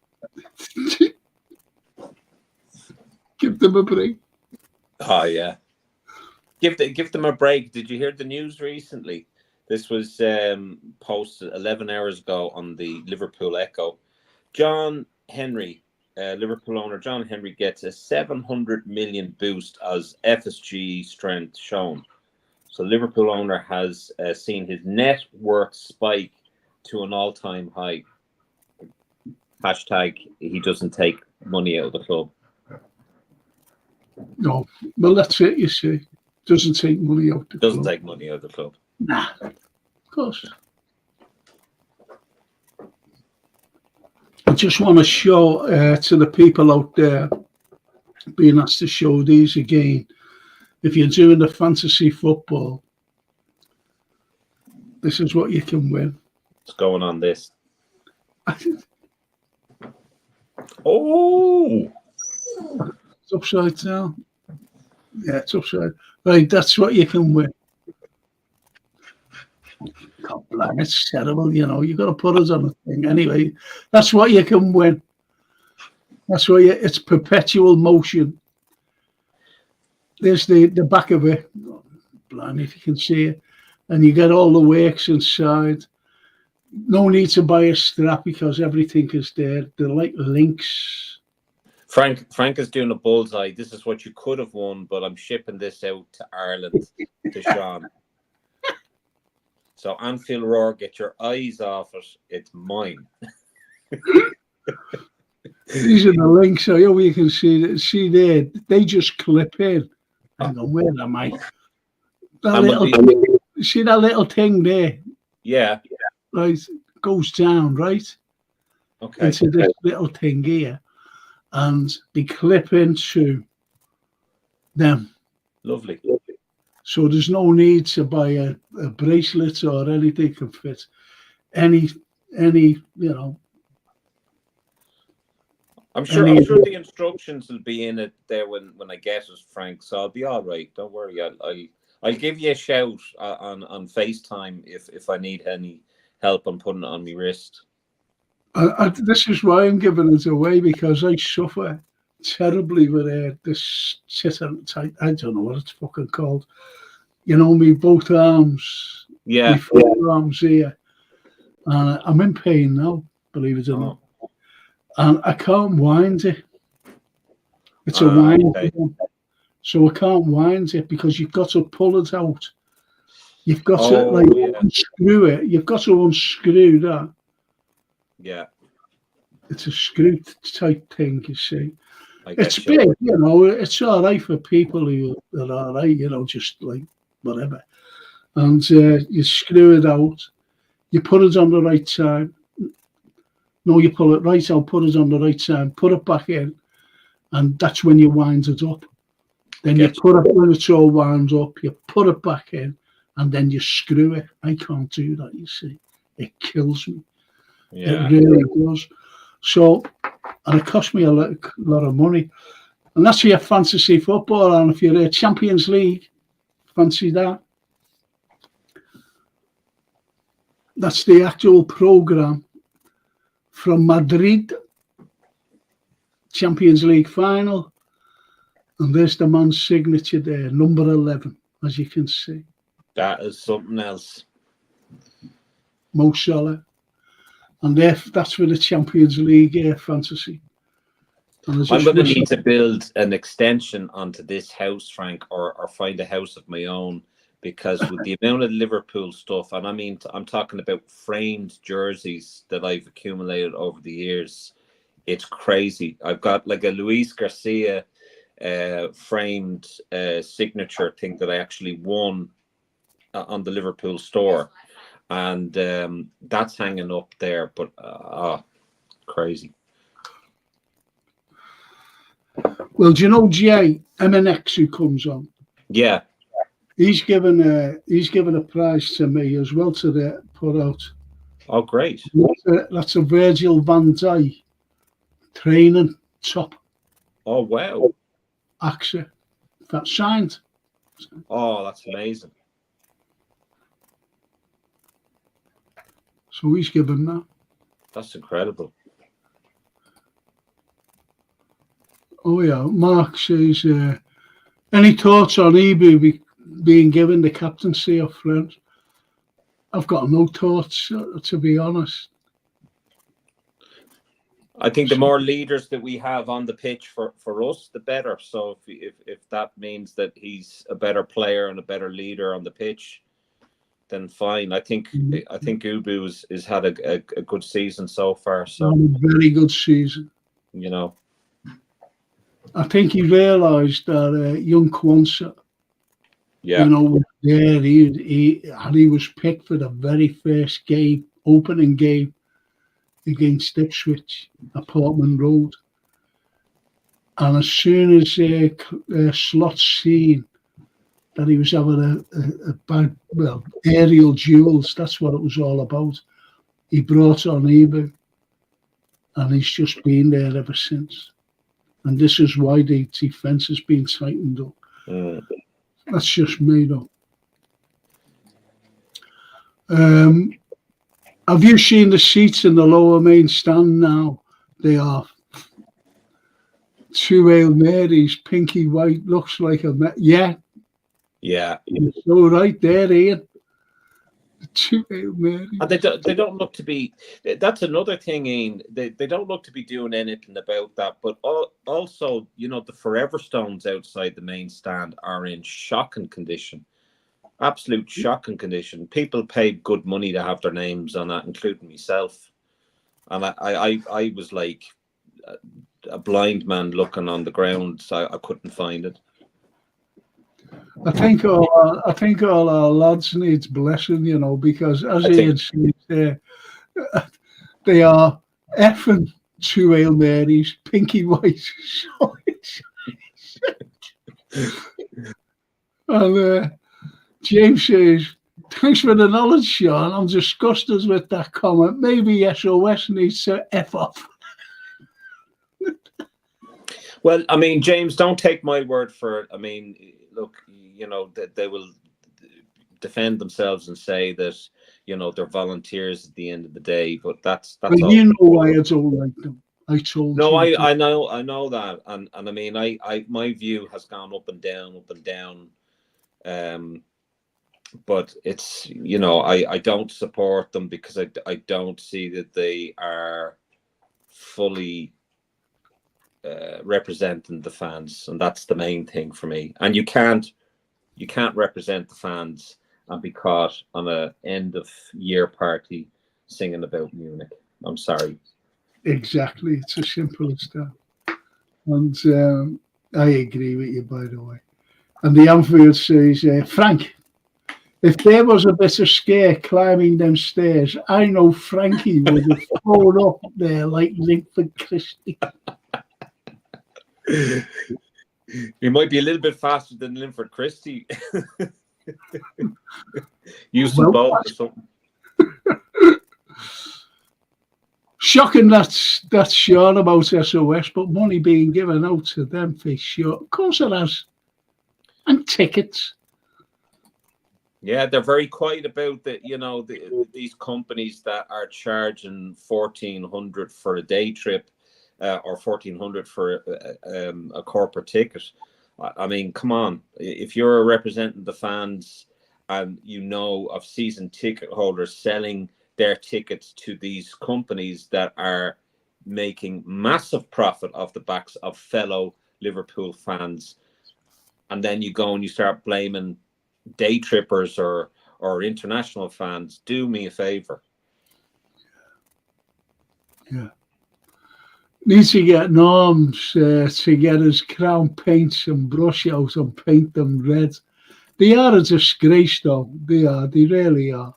Give them a break. Oh, yeah. Give them a break. Did you hear the news recently? This was posted 11 hours ago on the Liverpool Echo. John Henry, Liverpool owner John Henry, gets a 700 million boost as FSG strength shown. So Liverpool owner has seen his net worth spike to an all-time high. Hashtag he doesn't take money out of the club. No, well, that's it, you see. Doesn't take money out of the club. Doesn't take money out of the club. Nah, of course. I just want to show to the people out there being asked to show these again. If you're doing the fantasy football, this is what you can win. What's going on this? Oh! It's upside down. Yeah, it's upside. Right, that's what you can win. God blame, it's terrible, you know. You've got to put us on the thing. Anyway, that's what you can win. That's what it's perpetual motion. There's the back of it. Oh, blimey, if you can see it. And you get all the works inside. No need to buy a strap because everything is there. They're like links. Frank is doing a bullseye. This is what you could have won, but I'm shipping this out to Ireland to Sean. So Anfield Roar, get your eyes off it. It's mine. These are the links. So you can see there. They just clip in. Hang on, where am I? See that little thing there? Yeah. Right, goes down, right? Okay. Into this little thing here. And they clip into them. Lovely. So there's no need to buy a bracelet or anything can fit any, you know. I'm sure the instructions will be in it there when I get it, Frank. So I'll be all right. Don't worry. I'll give you a shout on FaceTime if I need any help on putting it on my wrist. This is why I'm giving it away, because I suffer terribly with this tight. I don't know what it's fucking called. You know, me both arms. Yeah. My four arms here. And I'm in pain now, believe it or not. And I can't wind it. It's a wind. Okay. So I can't wind it because you've got to pull it out. You've got to unscrew it. You've got to unscrew that. Yeah. It's a screw type thing, you see. It's big, you know, it's all right for people who are all right, you know, just like whatever. And you screw it out. You put it on the right time. No, you pull it right out, put it on the right side, put it back in, and that's when you wind it up. Then you put it when it's all wound up, you put it back in, and then you screw it. I can't do that, you see. It kills me. Yeah. It really does. So, and it cost me a lot of money. And that's your fantasy football. And if you're a Champions League, fancy that. That's the actual programme from Madrid, Champions League final. And there's the man's signature there, number 11, as you can see. That is something else. Mo Salah. And that's for the Champions League fantasy. I'm going to need to build an extension onto this house, Frank, or find a house of my own, because with the amount of Liverpool stuff, and I mean, I'm talking about framed jerseys that I've accumulated over the years, it's crazy. I've got like a Luis Garcia framed signature thing that I actually won on the Liverpool store, and that's hanging up there, but crazy. Well, do you know Jay MNX who comes on? Yeah, he's given a prize to me as well to put out. Oh, great! That's a Virgil van Dijk training top. Oh wow! Actually, that's signed. Oh, that's amazing. So he's given that. That's incredible. Oh yeah, Mark says, any thoughts on Ibu being given the captaincy of France? I've got no thoughts, to be honest. I think the more leaders that we have on the pitch for us, the better. So if that means that he's a better player and a better leader on the pitch, then fine. I think Ubu has had a good season so far. So a very good season. You know, I think he realised that young Kwanzaa, yeah, you know, there he was picked for the very first game, opening game against Ipswich at Portman Road. And as soon as Slot seen that he was having a bad, aerial duels, that's what it was all about, he brought on Ibu, and he's just been there ever since. And this is why the defence has been tightened up. That's just made up. Have you seen the seats in the lower main stand now? They are 2 Hail Marys, pinky white, looks like a... Yeah. Yeah. You're so right there, Ian. 2 Hail Marys. And they don't look to be... That's another thing, Ian. They don't look to be doing anything about that. But also, you know, the Forever Stones outside the main stand are in shocking condition. Absolute shocking condition. People paid good money to have their names on that, including myself. And I was like a blind man looking on the ground, so I couldn't find it. I think all our lads needs blessing, you know, because as Ian said, they are effing 2 Hail Marys, pinky white. And James says, thanks for the knowledge, Sean. I'm disgusted with that comment. Maybe SOS needs to F off. Well, I mean, James, don't take my word for it. I mean, look, you know, they will defend themselves and say that, you know, they're volunteers at the end of the day. But that's well, all. You know why I don't like them. I told you. No, I know that, and I mean, I my view has gone up and down. But it's, you know, I don't support them because I don't see that they are fully representing the fans, and that's the main thing for me. And you can't represent the fans and be caught on a end of year party singing about Munich. I'm sorry. Exactly, it's as simple as that. And I agree with you, by the way. And the Anfield says, Frank, If there was a bit of scare climbing them stairs, I know Frankie would have flown up there like Linford Christie. He might be a little bit faster than Linford Christie. Using both or something. Shocking that's sure about SOS, but money being given out to them for sure. Of course it has. And tickets. Yeah, they're very quiet about that. These companies that are charging $1,400 for a day trip, or $1,400 for a corporate ticket. I mean, come on! If you're representing the fans, and of season ticket holders selling their tickets to these companies that are making massive profit off the backs of fellow Liverpool fans, and then you go and you start blaming day trippers or international fans, do me a favor. Yeah. Needs to get Norms to get his crown paints and brush out and paint them red. They are a disgrace, though. They are. They really are.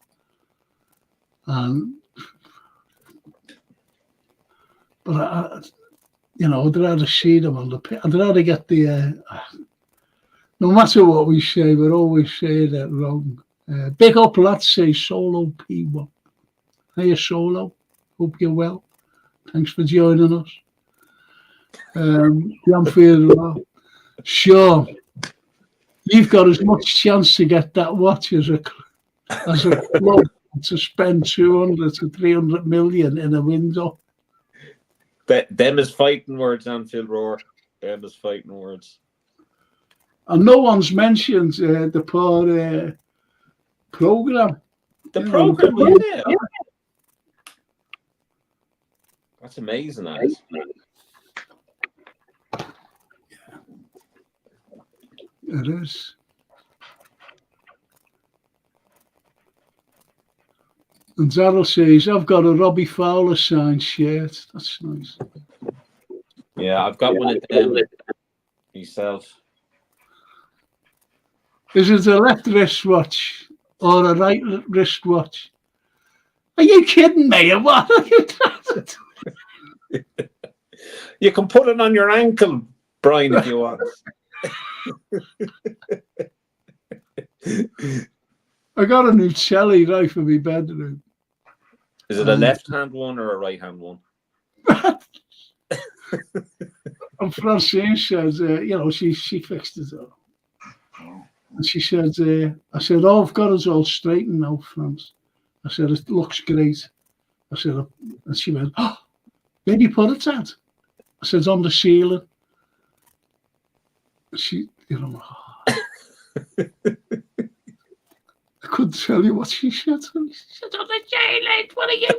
But I'd rather see them on the pitch. I'd rather get the. No matter what we say, we're always saying it wrong. Big up, lads, say Solo P1. Hey, Solo. Hope you're well. Thanks for joining us. Janfield, sure. You've got as much chance to get that watch as a club to spend 200 to 300 million in a window. Them is fighting words, Anfield Roar. Them is fighting words. And no one's mentioned the poor programme. The programme, yeah. That's amazing, Alex. It is. And Daryl says, I've got a Robbie Fowler signed shirt. That's nice. Yeah, I've got one of them myself. Is it a left wristwatch or a right wristwatch? Are you kidding me? What are you trying to do? You can put it on your ankle, Brian, if you want. I got a new telly right for my bedroom. Is it a left-hand one or a right-hand one? And Francine says, she fixed it up. And she said, I said, I've got it all straightened now, France. I said, it looks great. I said, and she went, where do you put it at? I said, on the ceiling. She, I couldn't tell you what she said. She said, on the ceiling, what are you?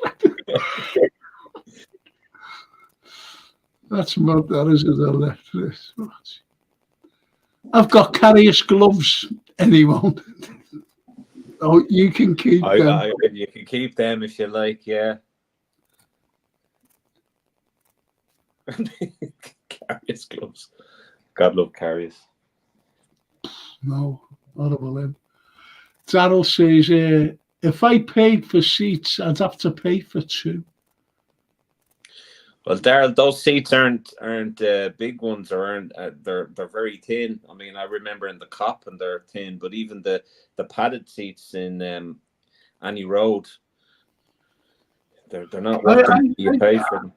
That's mad, that is a left wrist. I've got Carrier's gloves, anyone. Oh, you can keep them. You can keep them if you like, yeah. Carrier's gloves. God love Carrier's. No, horrible him. Daryl says, if I paid for seats, I'd have to pay for two. Well, Daryl, those seats aren't big ones, or they're very thin. I mean, I remember in the Cop and they're thin, but even the padded seats in Annie Road, they're not worth you pay for them.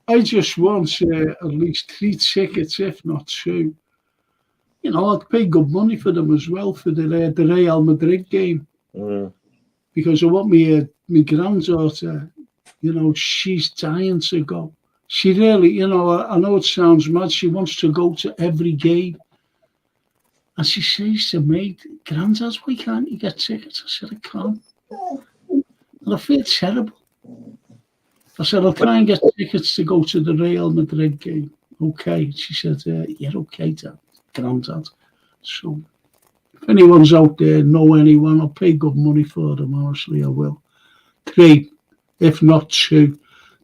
I just want at least 3 tickets, if not 2. I'd pay good money for them as well for the Real Madrid game, because I want my granddaughter. She's dying to go. She really, I know it sounds mad. She wants to go to every game. And she says to me, Granddad, why can't you get tickets? I said, I can't. And I feel terrible. I said, I'll try and get tickets to go to the Real Madrid game. Okay. She said, yeah, okay, Dad, Granddad. So if anyone's out there, know anyone, I'll pay good money for them, honestly, I will. 3. If not 2,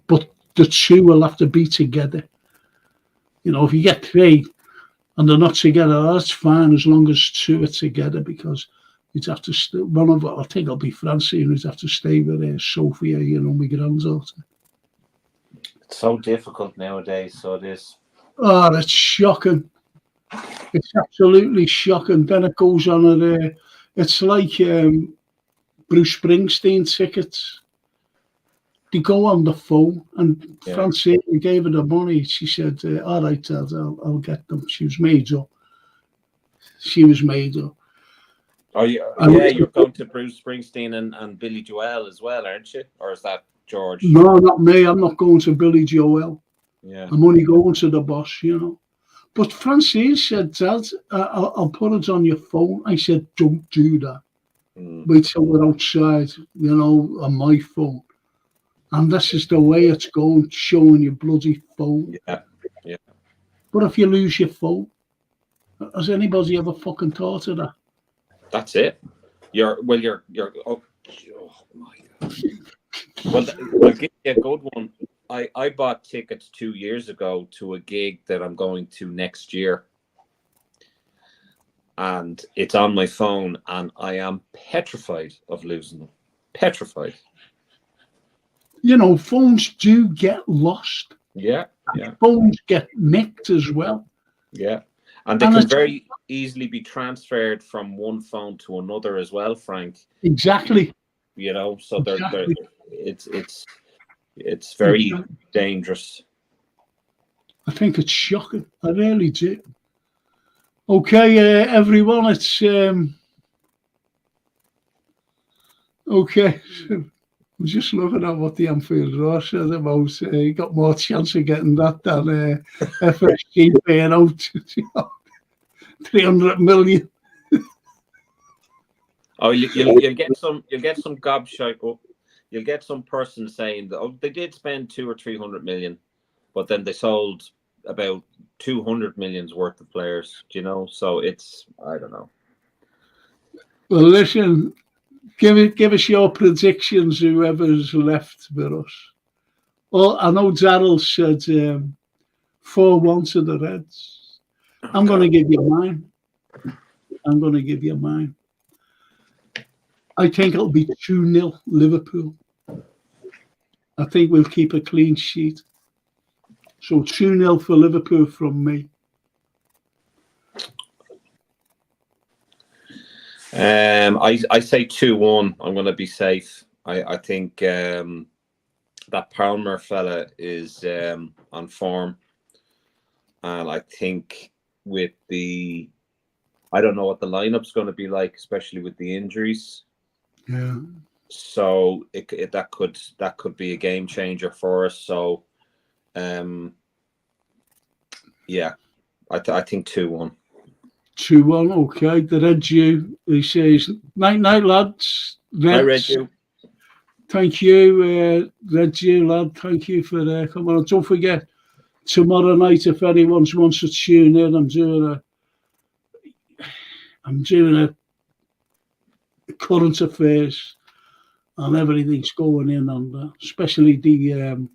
but the 2 will have to be together. If you get 3 and they're not together, that's fine as long as 2 are together, because You'd have to one of, I think it'll be Francine, who'd have to stay with Sophia, my granddaughter. It's so difficult nowadays, so it is. Oh, that's shocking. It's absolutely shocking. Then it goes on at it's like Bruce Springsteen tickets. They go on the phone, and Francine gave her the money. She said, all right, Dad, I'll get them. She was made up. Oh, you're going to Bruce Springsteen and Billy Joel as well, aren't you? Or is that George? No, not me. I'm not going to Billy Joel. Yeah. I'm only going to the boss, But Francine said, Dad, I'll put it on your phone. I said, don't do that. Wait till we're outside, on my phone. And this is the way it's going, showing your bloody phone. Yeah. But if you lose your phone, has anybody ever fucking thought of that? That's it. Oh my God. Well, I'll give you a good one. I bought tickets 2 years ago to a gig that I'm going to next year. And it's on my phone, and I am petrified of losing them. Petrified. Phones do get lost. Yeah. Phones get nicked as well. Yeah. And they can very easily be transferred from one phone to another as well, Frank. Exactly. So it's very dangerous. I think it's shocking. I really do. Okay, everyone, it's okay. I'm just looking at what the Anfield Roar said about he got more chance of getting that than FSG paying out 300 million. Oh, you'll get some gobshite. You'll get some person saying that they did spend 200 or 300 million, but then they sold about 200 million's worth of players. So it's, I don't know. Well, listen. Give us your predictions, whoever's left with us. Well, I know Darryl said 4-1 to the Reds. I'm going to give you mine. I think it'll be 2-0 Liverpool. I think we'll keep a clean sheet. So 2-0 for Liverpool from me. I say 2-1. I'm going to be safe. I think that Palmer fella is on form, and I think I don't know what the lineup's going to be like, especially with the injuries. Yeah. So that could be a game changer for us. So, I think 2-1. 2-1, okay. The Red Jew, he says, night, lads. Hi, Red Jew. Thank you, Red Jew, lad. Thank you for coming on. Don't forget, tomorrow night, if anyone wants to tune in, I'm doing a current affairs, and everything's going in on that, especially the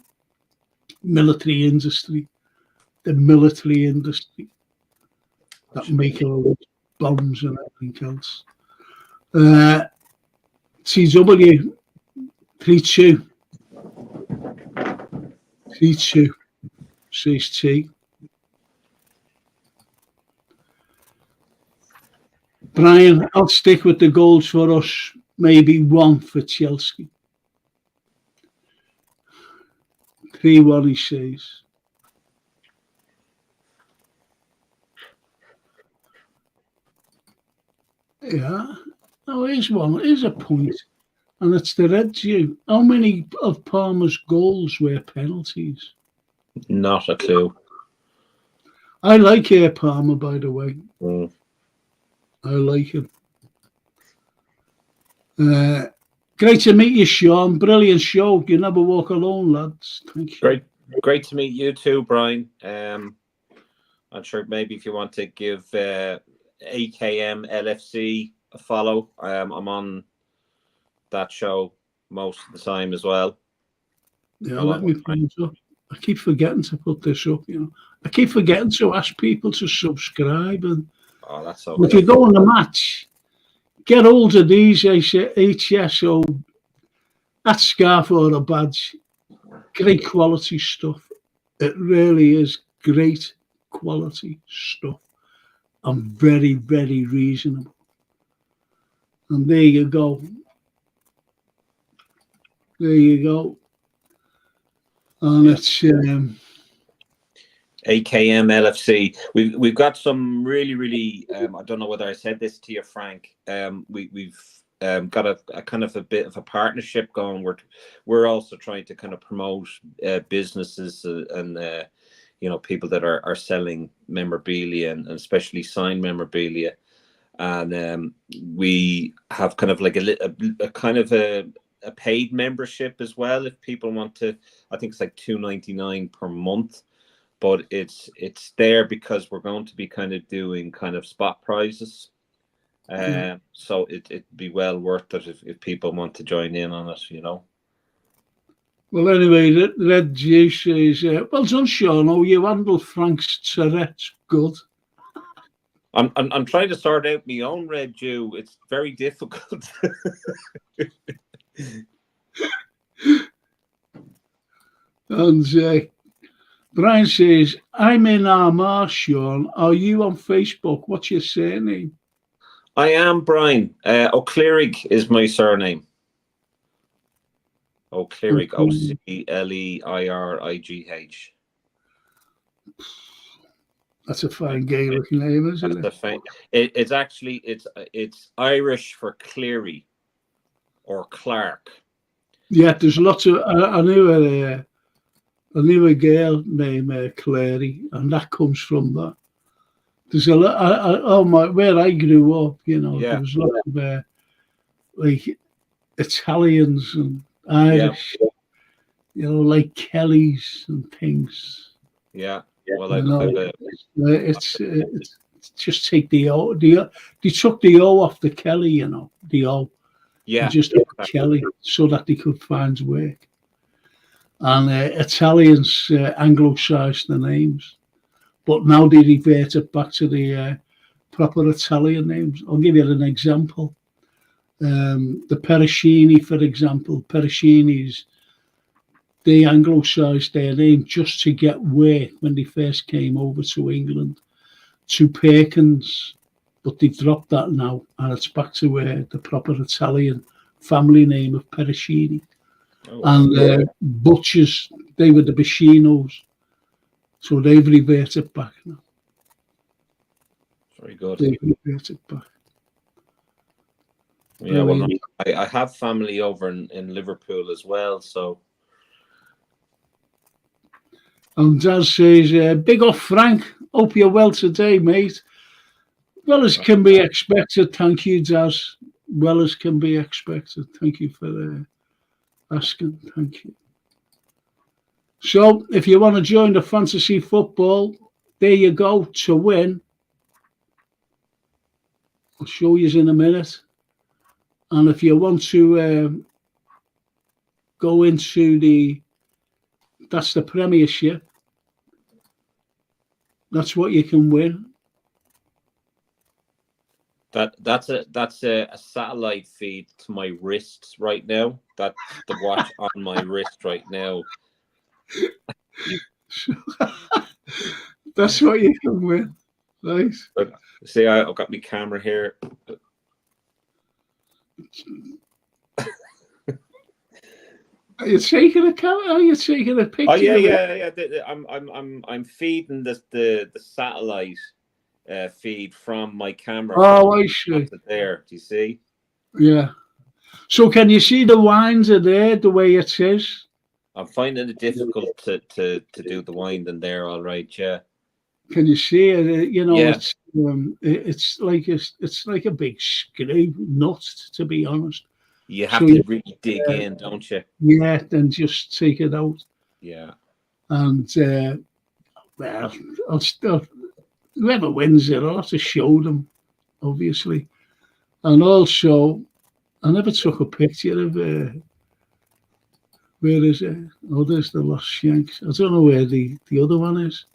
military industry. That make all those bombs and everything else. TW 3-2. 3-2. Says T. Brian, I'll stick with the goals for us. Maybe 1 for Chelsea. 3-1, he says. Yeah, no, here's one. Here's a point, and it's the Red Jew. How many of Palmer's goals were penalties? Not a clue. I like Palmer, by the way. I like him. Great to meet you, Sean. Brilliant show. You never walk alone, lads. Thank you. Great to meet you too, Brian. I'm sure maybe if you want to give AKM LFC a follow. I'm on that show most of the time as well. Yeah, let me put it up. I keep forgetting to put this up. I keep forgetting to ask people to subscribe. And that's so. if you go on the match, get hold of these HSO, that scarf or a badge. Great quality stuff. It really is great quality stuff. And very, very reasonable. And there you go. There you go. And it's AKM LFC. We've got some really I don't know whether I said this to you, Frank. We've got a kind of a bit of a partnership going. We're also trying to kind of promote businesses and people that are selling memorabilia and especially signed memorabilia. And we have kind of like a kind of a paid membership as well. If people want to, I think it's like $2.99 per month. But it's there because we're going to be kind of doing kind of spot prizes. So it'd be well worth it if people want to join in on it, Well, anyway, Red Jew says, well done, Sean. Oh, you handle Frank's Tourette's good. I'm trying to sort out my own Red Jew. It's very difficult. And Brian says, I'm in Armagh, Sean. Are you on Facebook? What's your surname? I am, Brian. O'Clerig is my surname. O'Clerig, Ocleirigh. That's a fine Gaelic name, isn't it? It's actually it's Irish for Cleary or Clark. Yeah, there's lots of. I knew a girl named Clary, and that comes from that. There's a lot. Where I grew up, there was a lot of like Italians and Irish, like Kellys and things. Yeah. Well, it's just take the O. They took the O off the Kelly, the O. Yeah. Just Kelly, so that they could find work. And Italians anglicised the names, but now they revert it back to the proper Italian names. I'll give you an example. The Pericini, for example, Pericinis, they anglicised their name just to get work when they first came over to England, to Perkins, but they dropped that now, and it's back to the proper Italian family name of Pericini. And butchers, they were the Bacchinos, so they've reverted back now. Very good. They've reverted back. Yeah, well, I have family over in Liverpool as well, so. And Daz says, big off Frank, hope you're well today, mate. Well as can be expected, thank you, Daz. Well as can be expected. Thank you for asking. Thank you. So, if you want to join the fantasy football, there you go, to win. I'll show you in a minute. And if you want to go into that's the Premiership, that's what you can win. That's a satellite feed to my wrists right now. That's the watch on my wrist right now. That's what you can win. Nice. See, I've got my camera here. Are you taking a camera? Are you taking a picture? Oh yeah. I'm feeding the satellite feed from my camera. Oh, I see. There, do you see? Yeah. So can you see the wines are there the way it is? I'm finding it difficult to do the winding there. All right, yeah. Can you see it? Yeah. It's like a big screw nut, to be honest. You have to really dig in, don't you? Yeah, then just take it out. Yeah. And well, whoever wins it, I'll have to show them, obviously. And also, I never took a picture of where is it? Oh, there's the Lost Shanks. I don't know where the other one is.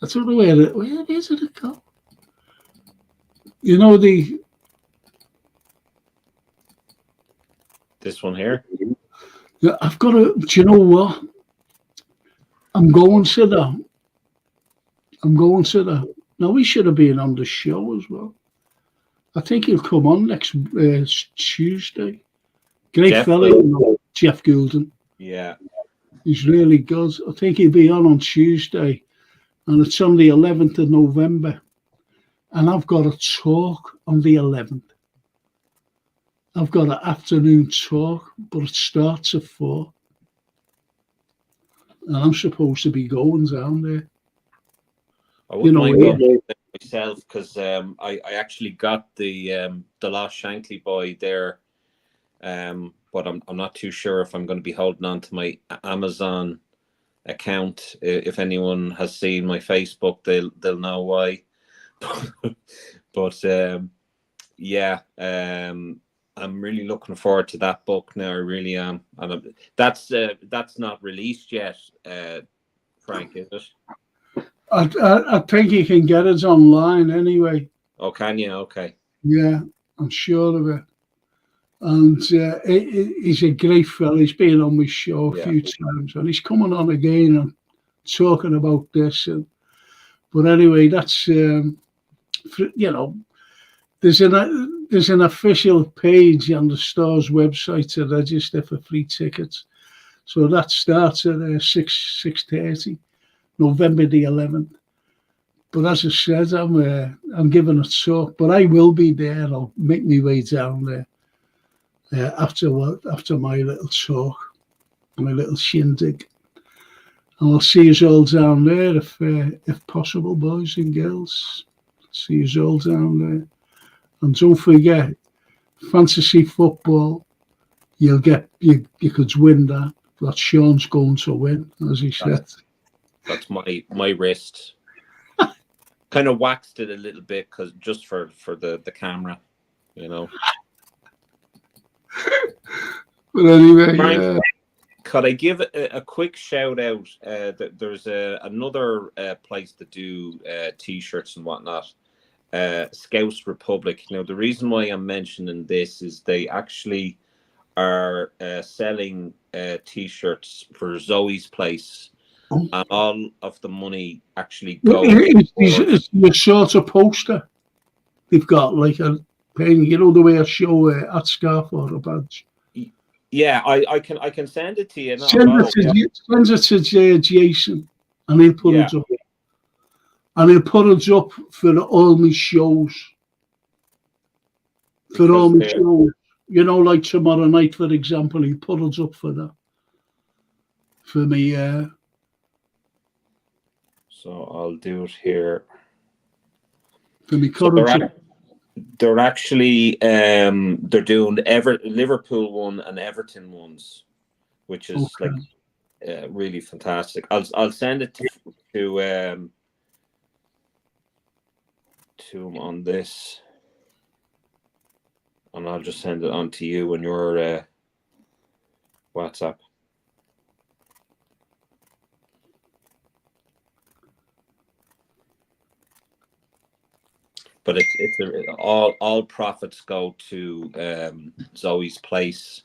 I don't know where is it go? You know the This one here. Yeah, I've got to. Do you know what? I'm going to that. I'm going to that. Now, he should have been on the show as well. I think he'll come on next Tuesday. Great Jeff fella, you know, Jeff Goulden. Yeah. He's really good. I think he'll be on Tuesday, and it's on the 11th of November. And I've got a talk on the 11th. I've got an afternoon talk, but it starts at 4. And I'm supposed to be going down there. I wouldn't mind going there myself, because I actually got the Lost Shankly boy there, but I'm not too sure if I'm going to be holding on to my Amazon account. If anyone has seen my Facebook, they'll know why. But yeah, I'm really looking forward to that book now. I really am, and that's not released yet, Frank, is it? I think you can get it online anyway. Oh, can you? Okay. Yeah, I'm sure of it. And he's a great fella. He's been on my show a few times, and he's coming on again and talking about this. But anyway, that's you know, there's an official page on the store's website to register for free tickets. So that starts at 6:30, November the 11th. But as I said, I'm giving a talk, but I will be there. I'll make my way down there after my little talk, my little shindig. And I'll see you all down there if possible, boys and girls. See you all down there. And don't forget, fantasy football, you could win that. That Sean's going to win, as he said. That's my wrist. Kind of waxed it a little bit, because just for the camera, you know. But anyway, Frank, could I give a quick shout out? There's another place to do T-shirts and whatnot. Scouse Republic. Now, the reason why I'm mentioning this is they actually are selling T-shirts for Zoe's place, and all of the money actually goes. It's the sort of poster they've got, like a painting. You know the way I show a scarf or a badge. Yeah, I can send it to you. Send it to Jason, and he'll put it up. And he'll put it up for all my shows. For all my shows. You know, like tomorrow night, for example, he'll put it up for that. For me, So I'll do it here. For me, they're actually they're doing Liverpool one and Everton ones, which is like really fantastic. I'll send it to him on this, and I'll just send it on to you on your WhatsApp. But it's all profits go to Zoe's place,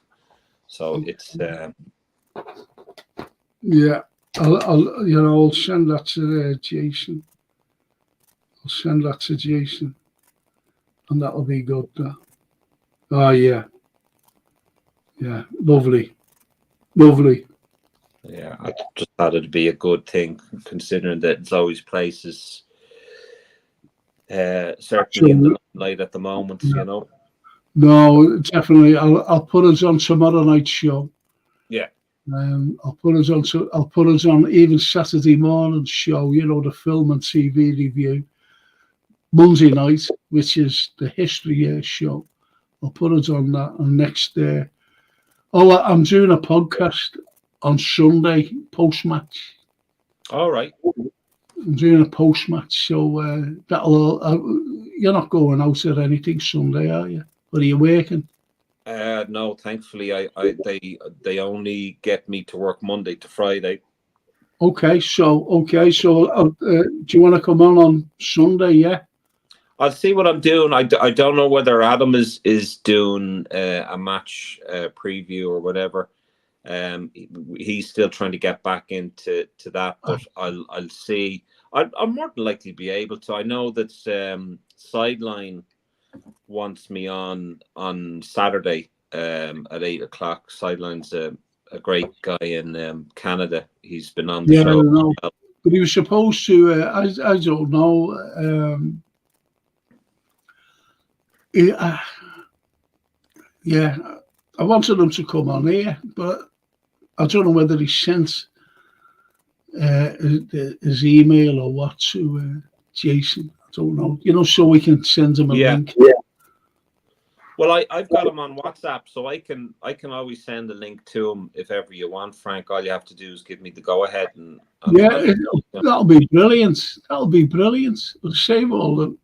so it's yeah. I'll send that to Jason. I'll send that to Jason, and that'll be good. Oh yeah, lovely. Yeah, I just thought it'd be a good thing, considering that Zoe's place is certainly in the light at the moment. You know. No, definitely. I'll put us on tomorrow night's show. Yeah. I'll put us on even Saturday morning show. You know, the film and TV review. Monday night, which is the history show. I'll put it on that. And next day, I'm doing a podcast on Sunday post-match. All right. I'm doing a post-match, so you're not going out or anything Sunday, are you? Or are you working? No, thankfully, they only get me to work Monday to Friday. Okay, so do you want to come on Sunday? Yeah. I'll see what I'm doing. I don't know whether Adam is doing a match preview or whatever. He's still trying to get back into that, but I'll see. I'll more than likely be able to. I know that Sideline wants me on Saturday at 8:00. Sideline's a great guy in Canada. He's been on the show. I know. But he was supposed to. I don't know. Yeah, I wanted him to come on here, but I don't know whether he sent his email or what to Jason. I don't know. So we can send him a link. Yeah. Well, I've got him on WhatsApp, so I can always send a link to him if ever you want, Frank. All you have to do is give me the go ahead, and that'll be brilliant. That'll be brilliant. It'll save all the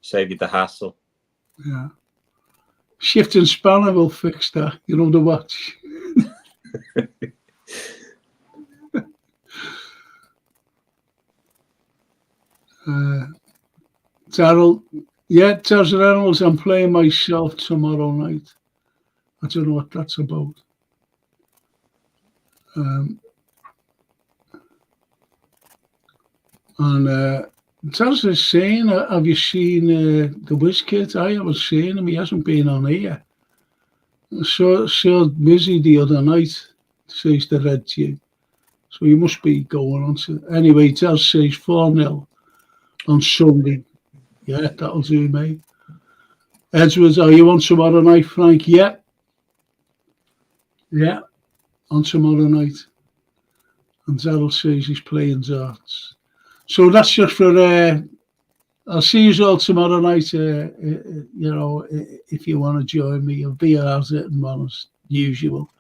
save you the hassle. Yeah, shift and spanner will fix that. The watch. Darryl. Yeah, Taz Reynolds, I'm playing myself tomorrow night. I don't know what that's about. Taz is saying, have you seen the Whiz Kid? I haven't seen him. He hasn't been on here. So busy the other night, says the Red Tube. So he must be going on to... Anyway, Taz says 4-0 on Sunday. Yeah, that'll do, mate. Edwards, are you on tomorrow night, Frank? Yeah. Yeah, on tomorrow night. And Daryl says he's playing darts. So that's just for... I'll see you all tomorrow night, if you want to join me. I'll be at it and as usual.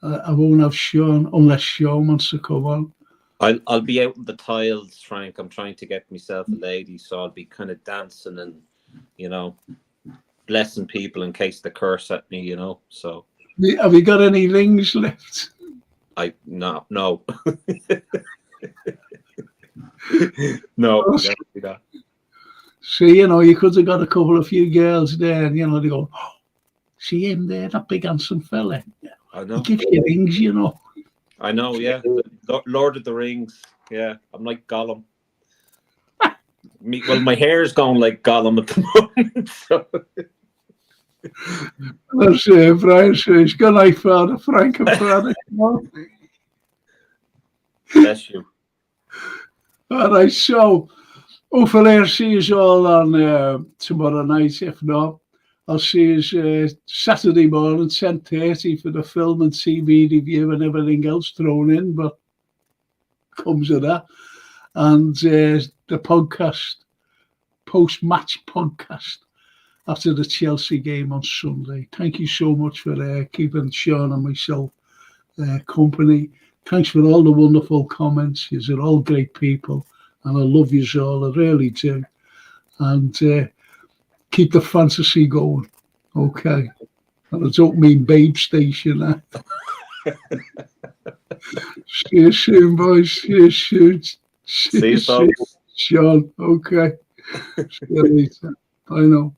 I won't have Sean, unless Sean wants to come on. I'll be out in the tiles, Frank. I'm trying to get myself a lady, so I'll be kind of dancing and, blessing people in case they curse at me, So have you got any rings left? No. No, definitely not. See, you could have got a few girls there, and they go, oh, see him there, that big handsome fella. I know. He gives you rings, I know, yeah. Lord of the Rings. Yeah, I'm like Gollum. My hair's going like Gollum at the moment. So. That's Brian says, good night, Father Frank and Father. Bless you. All right, so hopefully I'll see you all on tomorrow night. If not, I'll see you Saturday morning, 10:30 for the film and TV review and everything else thrown in, but comes of that. And the podcast, post-match podcast after the Chelsea game on Sunday. Thank you so much for keeping Sean and myself company. Thanks for all the wonderful comments. You're all great people, and I love you all. I really do. And keep the fantasy going, okay? And I don't mean Babe Station. See you soon, boys. See you soon. See you soon, Sean. Okay. See you later. Bye now.